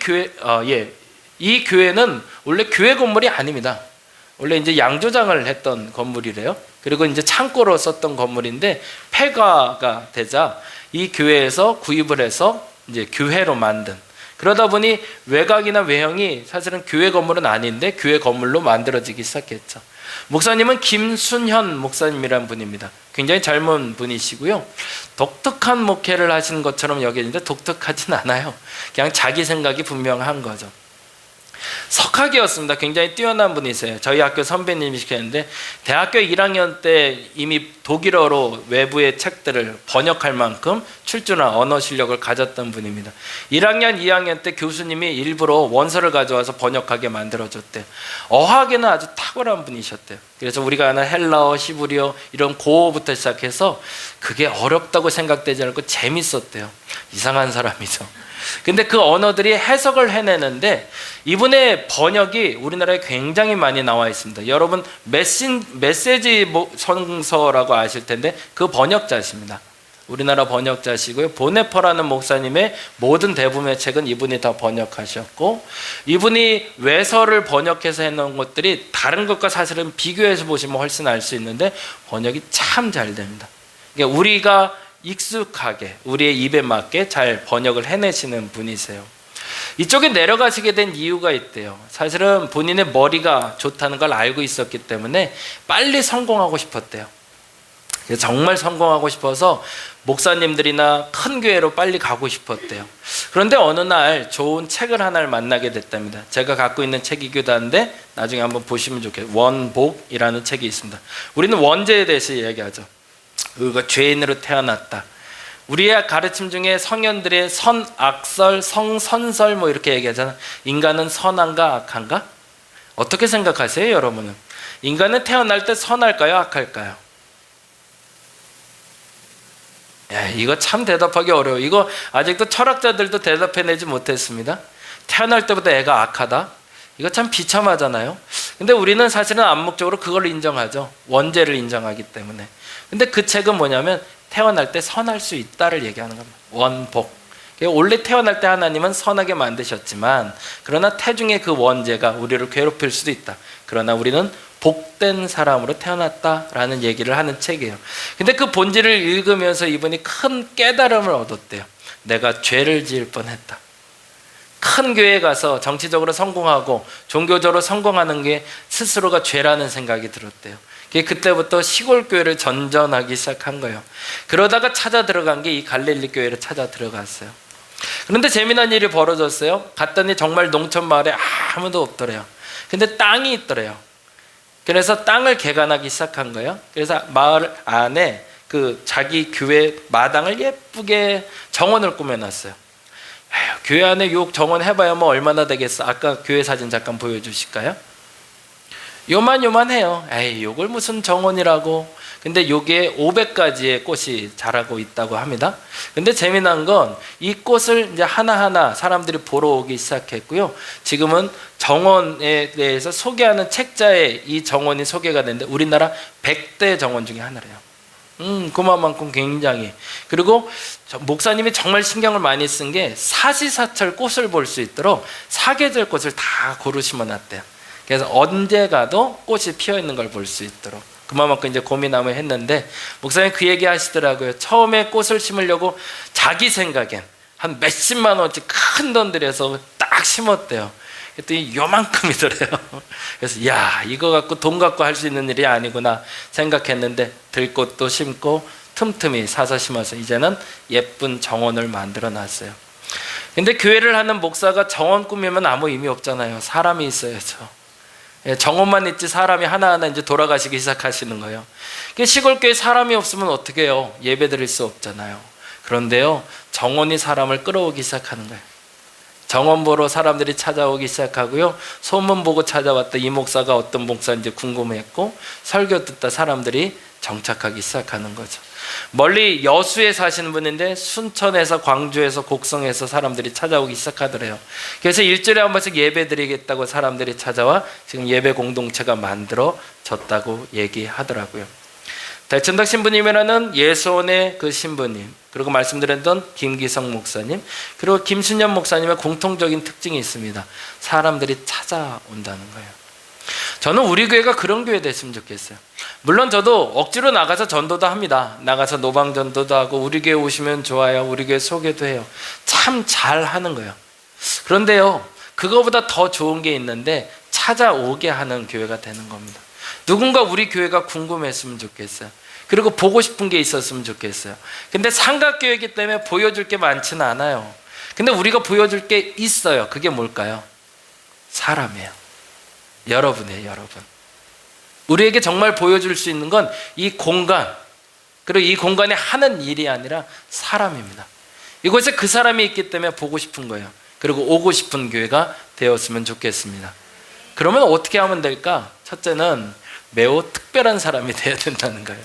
교회는 원래 교회 건물이 아닙니다. 원래 이제 양조장을 했던 건물이래요. 그리고 이제 창고로 썼던 건물인데 폐가가 되자 이 교회에서 구입을 해서 이제 교회로 만든, 그러다 보니 외곽이나 외형이 사실은 교회 건물은 아닌데 교회 건물로 만들어지기 시작했죠. 목사님은 김순현 목사님이라는 분입니다. 굉장히 젊은 분이시고요. 독특한 목회를 하시는 것처럼 여기는데 독특하진 않아요. 그냥 자기 생각이 분명한 거죠. 석학이었습니다. 굉장히 뛰어난 분이세요. 저희 학교 선배님이시겠는데 대학교 1학년 때 이미 독일어로 외부의 책들을 번역할 만큼 출중한 언어 실력을 가졌던 분입니다. 1학년, 2학년 때 교수님이 일부러 원서를 가져와서 번역하게 만들어줬대요. 어학에는 아주 탁월한 분이셨대요. 그래서 우리가 아는 헬라어, 히브리어 이런 고어부터 시작해서 그게 어렵다고 생각되지 않고 재밌었대요. 이상한 사람이죠. 근데 그 언어들이 해석을 해내는데 이분의 번역이 우리나라에 굉장히 많이 나와 있습니다. 여러분 메시지 성서라고 아실 텐데 그 번역자십니다. 우리나라 번역자시고요. 보네퍼라는 목사님의 모든 대부분의 책은 이분이 다 번역하셨고, 이분이 외서를 번역해서 해놓은 것들이 다른 것과 사실은 비교해서 보시면 훨씬 알 수 있는데 번역이 참 잘 됩니다. 그러니까 우리가 익숙하게 우리의 입에 맞게 잘 번역을 해내시는 분이세요. 이쪽에 내려가시게 된 이유가 있대요. 사실은 본인의 머리가 좋다는 걸 알고 있었기 때문에 빨리 성공하고 싶었대요. 정말 성공하고 싶어서 목사님들이나 큰 교회로 빨리 가고 싶었대요. 그런데 어느 날 좋은 책을 하나를 만나게 됐답니다. 제가 갖고 있는 책이기도 한데 나중에 한번 보시면 좋겠어요. 원복이라는 책이 있습니다. 우리는 원죄에 대해서 이야기하죠. 우리가 죄인으로 태어났다. 우리의 가르침 중에 성현들의 선악설, 성선설 뭐 이렇게 얘기하잖아. 인간은 선한가 악한가? 어떻게 생각하세요, 여러분은? 인간은 태어날 때 선할까요, 악할까요? 이거 참 대답하기 어려워. 이거 아직도 철학자들도 대답해내지 못했습니다. 태어날 때부터 애가 악하다? 이거 참 비참하잖아요. 근데 우리는 사실은 암묵적으로 그걸 인정하죠. 원죄를 인정하기 때문에. 근데 그 책은 뭐냐면 태어날 때 선할 수 있다를 얘기하는 겁니다. 원복. 원래 태어날 때 하나님은 선하게 만드셨지만 그러나 태중의 그 원죄가 우리를 괴롭힐 수도 있다. 그러나 우리는 복된 사람으로 태어났다라는 얘기를 하는 책이에요. 근데 그 본질을 읽으면서 이분이 큰 깨달음을 얻었대요. 내가 죄를 지을 뻔했다. 큰 교회에 가서 정치적으로 성공하고 종교적으로 성공하는 게 스스로가 죄라는 생각이 들었대요. 그때부터 시골 교회를 전전하기 시작한 거예요. 그러다가 찾아 들어간 게 이 갈릴리 교회를 찾아 들어갔어요. 그런데 재미난 일이 벌어졌어요. 갔더니 정말 농촌 마을에 아무도 없더래요. 근데 땅이 있더래요. 그래서 땅을 개간하기 시작한 거예요. 그래서 마을 안에 그 자기 교회 마당을 예쁘게 정원을 꾸며놨어요. 에휴, 교회 안에 요 정원 해봐야 뭐 얼마나 되겠어. 아까 교회 사진 잠깐 보여주실까요? 요만해요. 에이, 요걸 무슨 정원이라고. 근데 요게 500가지의 꽃이 자라고 있다고 합니다. 근데 재미난 건 이 꽃을 이제 하나하나 사람들이 보러 오기 시작했고요. 지금은 정원에 대해서 소개하는 책자에 이 정원이 소개가 되는데 우리나라 100대 정원 중에 하나래요. 그만큼 굉장히. 그리고 목사님이 정말 신경을 많이 쓴 게 사시사철 꽃을 볼 수 있도록 사계절 꽃을 다 고루 심어놨대요. 그래서 언제 가도 꽃이 피어 있는 걸 볼 수 있도록 그만큼 이제 고민하며 했는데 목사님 그 얘기 하시더라고요. 처음에 꽃을 심으려고 자기 생각엔 한 몇십만 원어치 큰 돈 들여서 딱 심었대요. 그랬더니 요만큼이더래요. 그래서 야, 이거 갖고 돈 갖고 할 수 있는 일이 아니구나 생각했는데 들꽃도 심고 틈틈이 사서 심어서 이제는 예쁜 정원을 만들어 놨어요. 근데 교회를 하는 목사가 정원 꾸미면 아무 의미 없잖아요. 사람이 있어야죠. 정원만 있지 사람이 하나하나 이제 돌아가시기 시작하시는 거예요. 시골교회 사람이 없으면 어떻게 해요? 예배 드릴 수 없잖아요. 그런데요, 정원이 사람을 끌어오기 시작하는 거예요. 정원 보러 사람들이 찾아오기 시작하고요. 소문 보고 찾아왔다 이 목사가 어떤 목사인지 궁금했고 설교 듣다 사람들이 정착하기 시작하는 거죠. 멀리 여수에 사시는 분인데 순천에서 광주에서 곡성에서 사람들이 찾아오기 시작하더래요. 그래서 일주일에 한 번씩 예배 드리겠다고 사람들이 찾아와 지금 예배 공동체가 만들어졌다고 얘기하더라고요. 대천덕 신부님이라는 예수원의 그 신부님, 그리고 말씀드렸던 김기성 목사님, 그리고 김순현 목사님의 공통적인 특징이 있습니다. 사람들이 찾아온다는 거예요. 저는 우리 교회가 그런 교회 됐으면 좋겠어요. 물론 저도 억지로 나가서 전도도 합니다. 나가서 노방 전도도 하고 우리 교회 오시면 좋아요. 우리 교회 소개도 해요. 참 잘하는 거예요. 그런데요, 그거보다 더 좋은 게 있는데 찾아오게 하는 교회가 되는 겁니다. 누군가 우리 교회가 궁금했으면 좋겠어요. 그리고 보고 싶은 게 있었으면 좋겠어요. 근데 삼각교회이기 때문에 보여줄 게 많지는 않아요. 근데 우리가 보여줄 게 있어요. 그게 뭘까요? 사람이에요. 여러분이에요, 여러분. 우리에게 정말 보여줄 수 있는 건 이 공간, 그리고 이 공간에 하는 일이 아니라 사람입니다. 이곳에 그 사람이 있기 때문에 보고 싶은 거예요. 그리고 오고 싶은 교회가 되었으면 좋겠습니다. 그러면 어떻게 하면 될까? 첫째는 매우 특별한 사람이 되어야 된다는 거예요.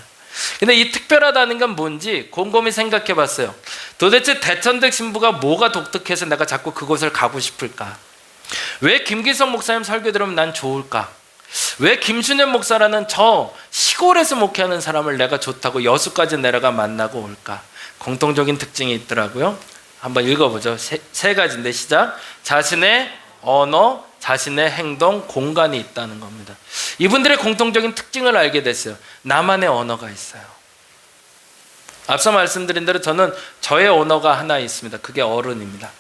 근데 이 특별하다는 건 뭔지 곰곰이 생각해 봤어요. 도대체 대천덕 신부가 뭐가 독특해서 내가 자꾸 그곳을 가고 싶을까? 왜 김기성 목사님 설교 들으면 난 좋을까? 왜 김순현 목사라는 저 시골에서 목회하는 사람을 내가 좋다고 여수까지 내려가 만나고 올까? 공통적인 특징이 있더라고요. 한번 읽어보죠. 세 가지인데 시작. 자신의 언어, 자신의 행동, 공간이 있다는 겁니다. 이분들의 공통적인 특징을 알게 됐어요. 나만의 언어가 있어요. 앞서 말씀드린 대로 저는 저의 언어가 하나 있습니다. 그게 어른입니다.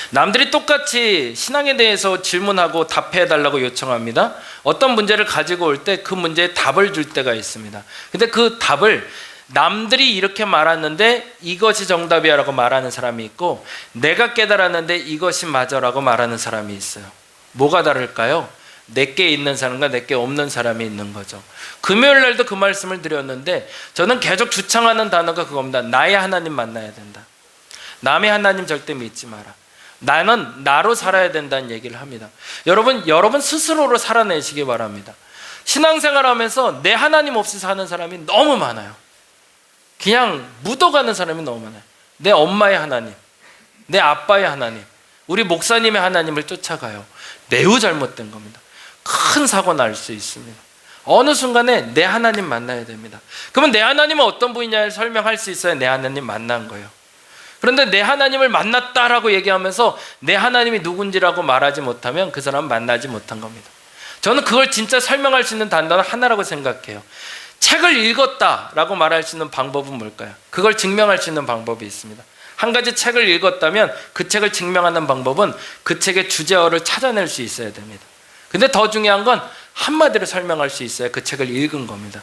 남들이 똑같이 신앙에 대해서 질문하고 답해달라고 요청합니다. 어떤 문제를 가지고 올 때 그 문제에 답을 줄 때가 있습니다. 근데 그 답을 남들이 이렇게 말하는데 이것이 정답이야 라고 말하는 사람이 있고, 내가 깨달았는데 이것이 맞아라고 말하는 사람이 있어요. 뭐가 다를까요? 내게 있는 사람과 내게 없는 사람이 있는 거죠. 금요일 날도 그 말씀을 드렸는데 저는 계속 주창하는 단어가 그겁니다. 나의 하나님 만나야 된다. 남의 하나님 절대 믿지 마라. 나는 나로 살아야 된다는 얘기를 합니다. 여러분 스스로로 살아내시기 바랍니다. 신앙생활하면서 내 하나님 없이 사는 사람이 너무 많아요. 그냥 묻어가는 사람이 너무 많아요. 내 엄마의 하나님, 내 아빠의 하나님, 우리 목사님의 하나님을 쫓아가요. 매우 잘못된 겁니다. 큰 사고 날 수 있습니다. 어느 순간에 내 하나님 만나야 됩니다. 그러면 내 하나님은 어떤 분이냐를 설명할 수 있어야 내 하나님 만난 거예요. 그런데 내 하나님을 만났다라고 얘기하면서 내 하나님이 누군지라고 말하지 못하면 그 사람은 만나지 못한 겁니다. 저는 그걸 진짜 설명할 수 있는 단어는 하나라고 생각해요. 책을 읽었다라고 말할 수 있는 방법은 뭘까요? 그걸 증명할 수 있는 방법이 있습니다. 한 가지 책을 읽었다면 그 책을 증명하는 방법은 그 책의 주제어를 찾아낼 수 있어야 됩니다. 근데 더 중요한 건 한마디로 설명할 수 있어야 그 책을 읽은 겁니다.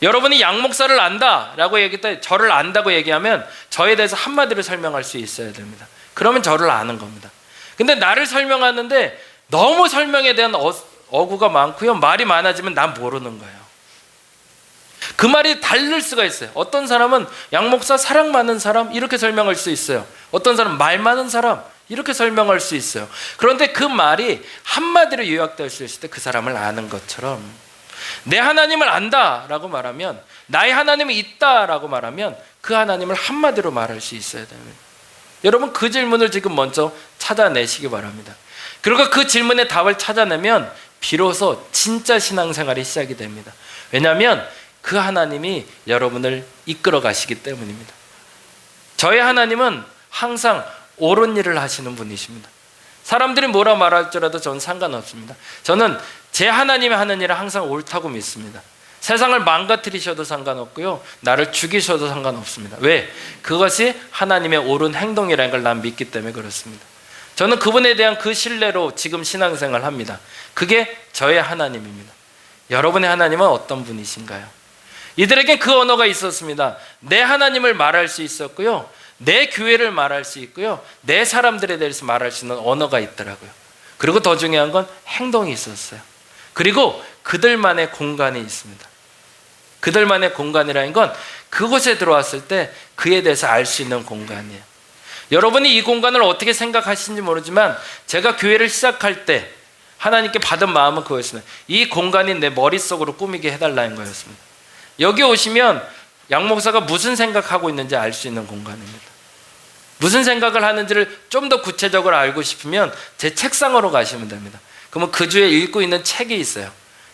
여러분이 양 목사를 안다라고 얘기했다, 저를 안다고 얘기하면 저에 대해서 한마디로 설명할 수 있어야 됩니다. 그러면 저를 아는 겁니다. 근데 나를 설명하는데 너무 설명에 대한 어구가 많고요, 말이 많아지면 난 모르는 거예요. 그 말이 다를 수가 있어요. 어떤 사람은 양 목사 사랑 많은 사람 이렇게 설명할 수 있어요. 어떤 사람은 말 많은 사람 이렇게 설명할 수 있어요. 그런데 그 말이 한마디로 요약될 수 있을 때 그 사람을 아는 것처럼, 내 하나님을 안다라고 말하면, 나의 하나님이 있다라고 말하면 그 하나님을 한마디로 말할 수 있어야 됩니다. 여러분, 그 질문을 지금 먼저 찾아내시기 바랍니다. 그리고 그 질문의 답을 찾아내면 비로소 진짜 신앙생활이 시작이 됩니다. 왜냐하면 그 하나님이 여러분을 이끌어 가시기 때문입니다. 저의 하나님은 항상 옳은 일을 하시는 분이십니다. 사람들이 뭐라 말할지라도 저는 상관없습니다. 저는 제 하나님이 하는 일을 항상 옳다고 믿습니다. 세상을 망가뜨리셔도 상관없고요, 나를 죽이셔도 상관없습니다. 왜? 그것이 하나님의 옳은 행동이라는 걸 난 믿기 때문에 그렇습니다. 저는 그분에 대한 그 신뢰로 지금 신앙생활을 합니다. 그게 저의 하나님입니다. 여러분의 하나님은 어떤 분이신가요? 이들에겐 그 언어가 있었습니다. 내 하나님을 말할 수 있었고요, 내 교회를 말할 수 있고요, 내 사람들에 대해서 말할 수 있는 언어가 있더라고요. 그리고 더 중요한 건 행동이 있었어요. 그리고 그들만의 공간이 있습니다. 그들만의 공간이라는 건 그곳에 들어왔을 때 그에 대해서 알 수 있는 공간이에요. 여러분이 이 공간을 어떻게 생각하시는지 모르지만 제가 교회를 시작할 때 하나님께 받은 마음은 그거였습니다. 이 공간이 내 머릿속으로 꾸미게 해달라는 거였습니다. 여기 오시면 양 목사가 무슨 생각하고 있는지 알 수 있는 공간입니다. 무슨 생각을 하는지를 좀 더 구체적으로 알고 싶으면 제 책상으로 가시면 됩니다. 그러면 그 주에 읽고 있는 책이 있어요.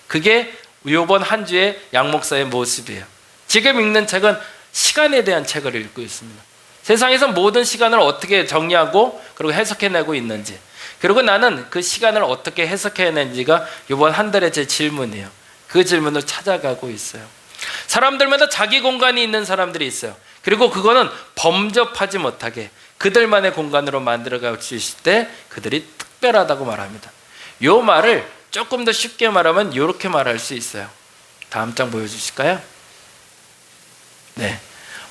그게 이번 한 주의 양 목사의 모습이에요. 지금 읽는 책은 시간에 대한 책을 읽고 있습니다. 세상에서 모든 시간을 어떻게 정리하고 그리고 해석해내고 있는지, 그리고 나는 그 시간을 어떻게 해석해내는지가 이번 한 달의 제 질문이에요. 그 질문을 찾아가고 있어요. 사람들마다 자기 공간이 있는 사람들이 있어요. 그리고 그거는 범접하지 못하게 그들만의 공간으로 만들어갈 수 있을 때 그들이 특별하다고 말합니다. 이 말을 조금 더 쉽게 말하면 이렇게 말할 수 있어요. 다음 장 보여주실까요? 네,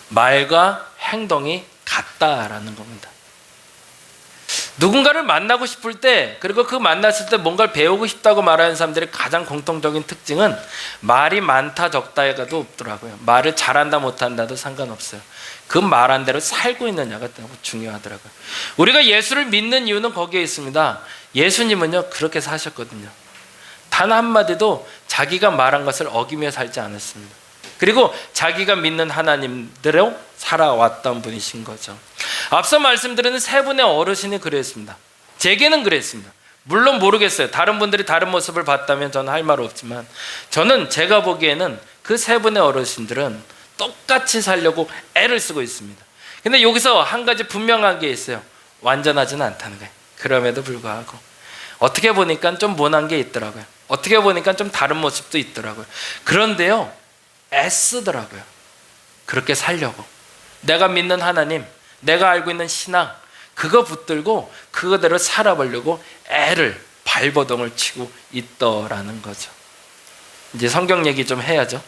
말과 행동이 같다라는 겁니다. 누군가를 만나고 싶을 때, 그리고 그 만났을 때 뭔가를 배우고 싶다고 말하는 사람들의 가장 공통적인 특징은 말이 많다 적다가도 없더라고요. 말을 잘한다 못한다도 상관없어요. 그 말한 대로 살고 있느냐가 중요하더라고요. 우리가 예수를 믿는 이유는 거기에 있습니다. 예수님은요 그렇게 사셨거든요. 단 한마디도 자기가 말한 것을 어기며 살지 않았습니다. 그리고 자기가 믿는 하나님대로 살아왔던 분이신 거죠. 앞서 말씀드린 세 분의 어르신이 그랬습니다. 제게는 그랬습니다. 물론 모르겠어요. 다른 분들이 다른 모습을 봤다면 저는 할 말 없지만, 저는 제가 보기에는 그 세 분의 어르신들은 똑같이 살려고 애를 쓰고 있습니다. 근데 여기서 한 가지 분명한 게 있어요. 완전하지는 않다는 거예요. 그럼에도 불구하고 어떻게 보니까 좀 모난 게 있더라고요. 어떻게 보니까 좀 다른 모습도 있더라고요. 그런데요, 애쓰더라고요. 그렇게 살려고. 내가 믿는 하나님, 내가 알고 있는 신앙, 그거 붙들고 그거대로 살아보려고 애를 발버둥을 치고 있더라는 거죠. 이제 성경 얘기 좀 해야죠.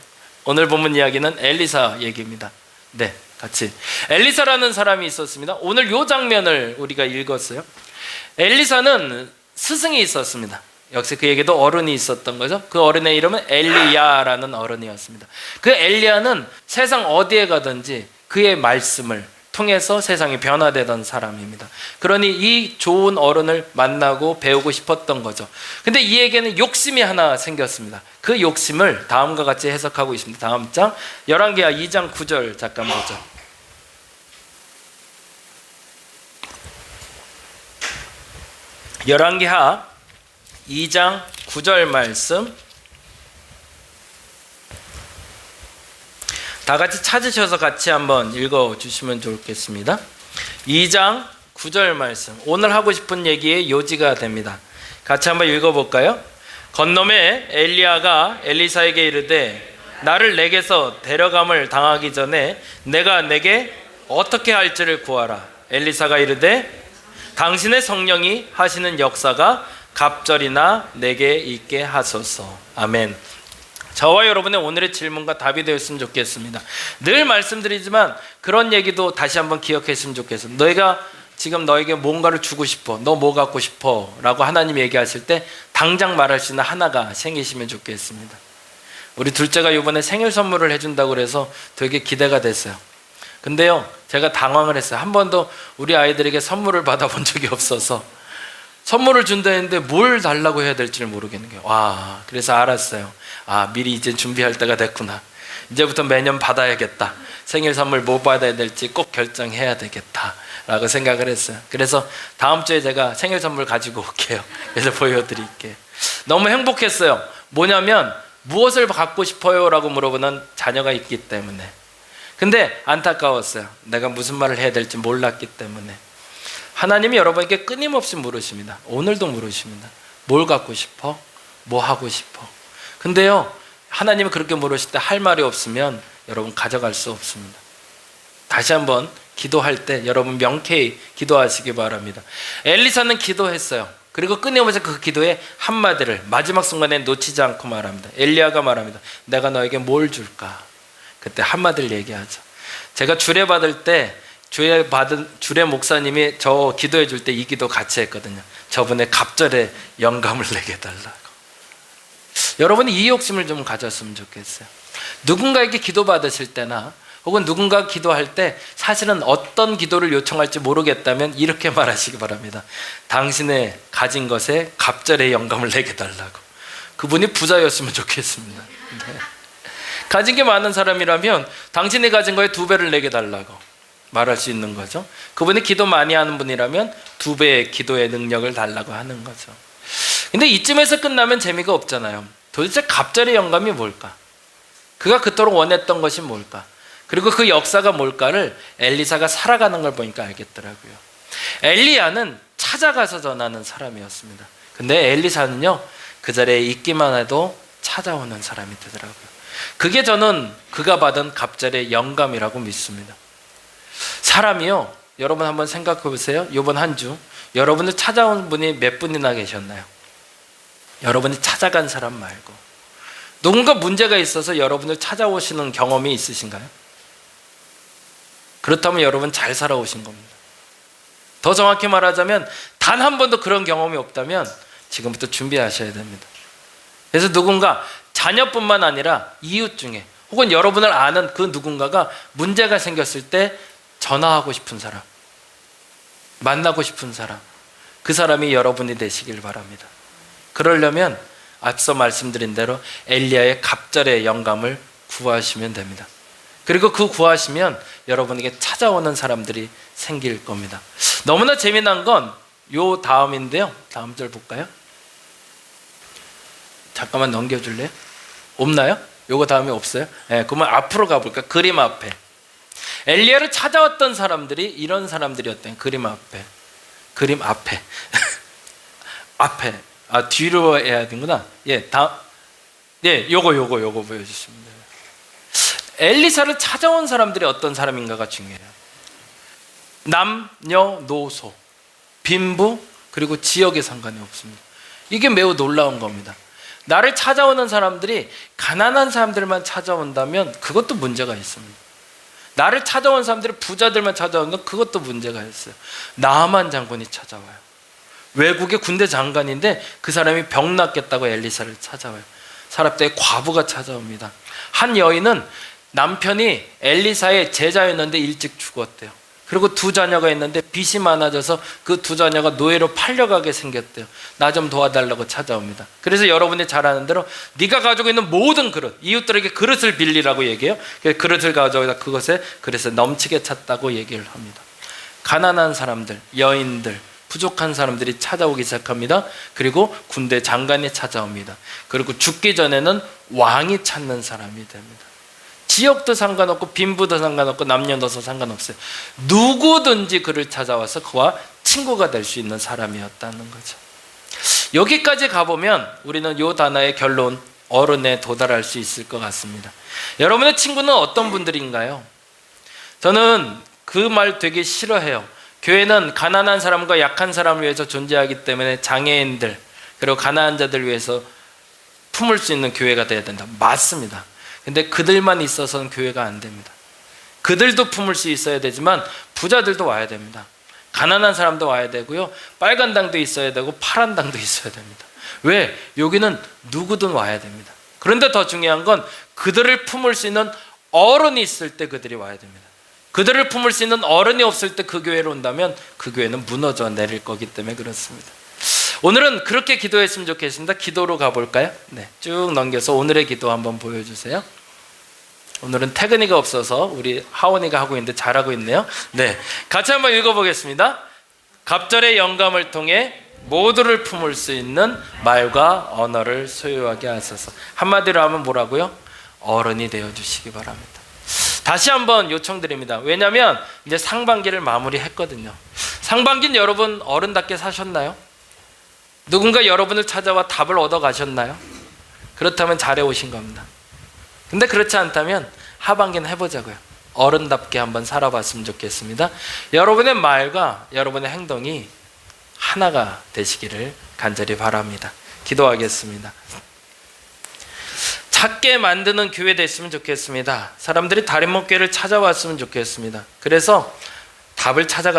오늘 본문 이야기는 엘리사 얘기입니다. 네, 같이. 엘리사라는 사람이 있었습니다. 오늘 이 장면을 우리가 읽었어요. 엘리사는 스승이 있었습니다. 역시 그에게도 어른이 있었던 거죠. 그 어른의 이름은 엘리야라는 어른이었습니다. 그 엘리야는 세상 어디에 가든지 그의 말씀을 통해서 세상이 변화되던 사람입니다. 그러니 이 좋은 어른을 만나고 배우고 싶었던 거죠. 근데 이에게는 욕심이 하나 생겼습니다. 그 욕심을 다음과 같이 해석하고 있습니다. 다음 장 열왕기하 2장 9절 잠깐 보죠. 열왕기하 2장 9절 말씀 다 같이 찾으셔서 같이 한번 읽어주시면 좋겠습니다. 2장 9절 말씀, 오늘 하고 싶은 얘기의 요지가 됩니다. 같이 한번 읽어볼까요? 건너매 엘리야가 엘리사에게 이르되 나를 내게서 데려감을 당하기 전에 내가 내게 어떻게 할지를 구하라. 엘리사가 이르되 당신의 성령이 하시는 역사가 갑절이나 내게 있게 하소서. 아멘. 저와 여러분의 오늘의 질문과 답이 되었으면 좋겠습니다. 늘 말씀드리지만 그런 얘기도 다시 한번 기억했으면 좋겠어요. 너희가 지금 너에게 뭔가를 주고 싶어, 너 뭐 갖고 싶어 라고 하나님 얘기하실 때 당장 말할 수 있는 하나가 생기시면 좋겠습니다. 우리 둘째가 이번에 생일 선물을 해준다고 그래서 되게 기대가 됐어요. 근데요, 제가 당황을 했어요. 한 번도 우리 아이들에게 선물을 받아본 적이 없어서 선물을 준다 했는데 뭘 달라고 해야 될지를 모르겠는 거예요. 와, 그래서 알았어요. 아, 미리 이제 준비할 때가 됐구나. 이제부터 매년 받아야겠다. 생일 선물 뭐 받아야 될지 꼭 결정해야 되겠다 라고 생각을 했어요. 그래서 다음 주에 제가 생일 선물 가지고 올게요. 그래서 보여드릴게요. 너무 행복했어요. 뭐냐면 무엇을 갖고 싶어요? 라고 물어보는 자녀가 있기 때문에. 근데 안타까웠어요. 내가 무슨 말을 해야 될지 몰랐기 때문에. 하나님이 여러분에게 끊임없이 물으십니다. 오늘도 물으십니다. 뭘 갖고 싶어? 뭐 하고 싶어? 근데요, 하나님이 그렇게 물으실 때 할 말이 없으면 여러분 가져갈 수 없습니다. 다시 한번 기도할 때 여러분 명쾌히 기도하시기 바랍니다. 엘리사는 기도했어요. 그리고 끊임없이 그 기도의 한마디를 마지막 순간에 놓치지 않고 말합니다. 엘리야가 말합니다. 내가 너에게 뭘 줄까? 그때 한마디를 얘기하죠. 제가 주례 받을 때 주례 목사님이 저 기도해 줄 때 이 기도 같이 했거든요. 저분의 갑절에 영감을 내게 달라고. 여러분이 이 욕심을 좀 가졌으면 좋겠어요. 누군가에게 기도 받으실 때나 혹은 누군가 기도할 때 사실은 어떤 기도를 요청할지 모르겠다면 이렇게 말하시기 바랍니다. 당신의 가진 것에 갑절의 영감을 내게 달라고. 그분이 부자였으면 좋겠습니다. 네. 가진 게 많은 사람이라면 당신이 가진 거에 2배를 내게 달라고 말할 수 있는 거죠. 그분이 기도 많이 하는 분이라면 2배의 기도의 능력을 달라고 하는 거죠. 근데 이쯤에서 끝나면 재미가 없잖아요. 도대체 갑절의 영감이 뭘까? 그가 그토록 원했던 것이 뭘까? 그리고 그 역사가 뭘까를 엘리사가 살아가는 걸 보니까 알겠더라고요. 엘리야는 찾아가서 전하는 사람이었습니다. 근데 엘리사는요, 그 자리에 있기만 해도 찾아오는 사람이 되더라고요. 그게 저는 그가 받은 갑절의 영감이라고 믿습니다. 사람이요, 여러분 한번 생각해 보세요. 이번 한 주 여러분을 찾아온 분이 몇 분이나 계셨나요? 여러분이 찾아간 사람 말고 누군가 문제가 있어서 여러분을 찾아오시는 경험이 있으신가요? 그렇다면 여러분 잘 살아오신 겁니다. 더 정확히 말하자면 단 한 번도 그런 경험이 없다면 지금부터 준비하셔야 됩니다. 그래서 누군가 자녀뿐만 아니라 이웃 중에 혹은 여러분을 아는 그 누군가가 문제가 생겼을 때 전화하고 싶은 사람, 만나고 싶은 사람, 그 사람이 여러분이 되시길 바랍니다. 그러려면 앞서 말씀드린 대로 엘리야의 갑절의 영감을 구하시면 됩니다. 그리고 그 구하시면 여러분에게 찾아오는 사람들이 생길 겁니다. 너무나 재미난 건 요 다음인데요. 다음 절 볼까요? 잠깐만 넘겨줄래요? 없나요? 요거 다음에 없어요? 네, 그러면 앞으로 가볼까? 그림 앞에. 엘리야를 찾아왔던 사람들이 이런 사람들이었대요. 그림 앞에. 그림 앞에. 앞에. 아, 뒤로 해야 되는구나. 예, 요거 보여주시면 돼요. 엘리사를 찾아온 사람들이 어떤 사람인가가 중요해요. 남녀노소, 빈부, 그리고 지역에 상관이 없습니다. 이게 매우 놀라운 겁니다. 나를 찾아오는 사람들이 가난한 사람들만 찾아온다면 그것도 문제가 있습니다. 나를 찾아온 사람들이 부자들만 찾아오는 건 그것도 문제가 있어요. 나하만 장군이 찾아와요. 외국의 군대 장관인데 그 사람이 병 낫겠다고 엘리사를 찾아와요. 사랍대의 과부가 찾아옵니다. 한 여인은 남편이 엘리사의 제자였는데 일찍 죽었대요. 그리고 2 자녀가 있는데 빚이 많아져서 그 2 자녀가 노예로 팔려가게 생겼대요. 나 좀 도와달라고 찾아옵니다. 그래서 여러분이 잘 아는 대로 네가 가지고 있는 모든 그릇, 이웃들에게 그릇을 빌리라고 얘기해요. 그릇을 가져오다 그것에 그릇을 넘치게 찼다고 얘기를 합니다. 가난한 사람들, 여인들, 부족한 사람들이 찾아오기 시작합니다. 그리고 군대 장관이 찾아옵니다. 그리고 죽기 전에는 왕이 찾는 사람이 됩니다. 지역도 상관없고 빈부도 상관없고 남녀노소 상관없어요. 누구든지 그를 찾아와서 그와 친구가 될 수 있는 사람이었다는 거죠. 여기까지 가보면 우리는 이 단어의 결론, 어른에 도달할 수 있을 것 같습니다. 여러분의 친구는 어떤 분들인가요? 저는 그 말 되게 싫어해요. 교회는 가난한 사람과 약한 사람을 위해서 존재하기 때문에 장애인들 그리고 가난한 자들 위해서 품을 수 있는 교회가 돼야 된다. 맞습니다. 근데 그들만 있어서는 교회가 안 됩니다. 그들도 품을 수 있어야 되지만 부자들도 와야 됩니다. 가난한 사람도 와야 되고요. 빨간 당도 있어야 되고 파란 당도 있어야 됩니다. 왜? 여기는 누구든 와야 됩니다. 그런데 더 중요한 건 그들을 품을 수 있는 어른이 있을 때 그들이 와야 됩니다. 그들을 품을 수 있는 어른이 없을 때 그 교회로 온다면 그 교회는 무너져 내릴 거기 때문에 그렇습니다. 오늘은 그렇게 기도했으면 좋겠습니다. 기도로 가볼까요? 네, 쭉 넘겨서 오늘의 기도 한번 보여주세요. 오늘은 태근이가 없어서 우리 하원이가 하고 있는데 잘하고 있네요. 네, 같이 한번 읽어보겠습니다. 갑절의 영감을 통해 모두를 품을 수 있는 말과 언어를 소유하게 하소서. 한마디로 하면 뭐라고요? 어른이 되어주시기 바랍니다. 다시 한번 요청드립니다. 왜냐하면 이제 상반기를 마무리했거든요. 상반기는 여러분 어른답게 사셨나요? 누군가 여러분을 찾아와 답을 얻어가셨나요? 그렇다면 잘해오신 겁니다. 근데 그렇지 않다면 하반기는 해보자고요. 어른답게 한번 살아봤으면 좋겠습니다. 여러분의 말과 여러분의 행동이 하나가 되시기를 간절히 바랍니다. 기도하겠습니다. 찾게 만드는 교회 됐으면 좋겠습니다. 사람들이 다림목교회를 찾아왔으면 좋겠습니다. 그래서 답을 찾아가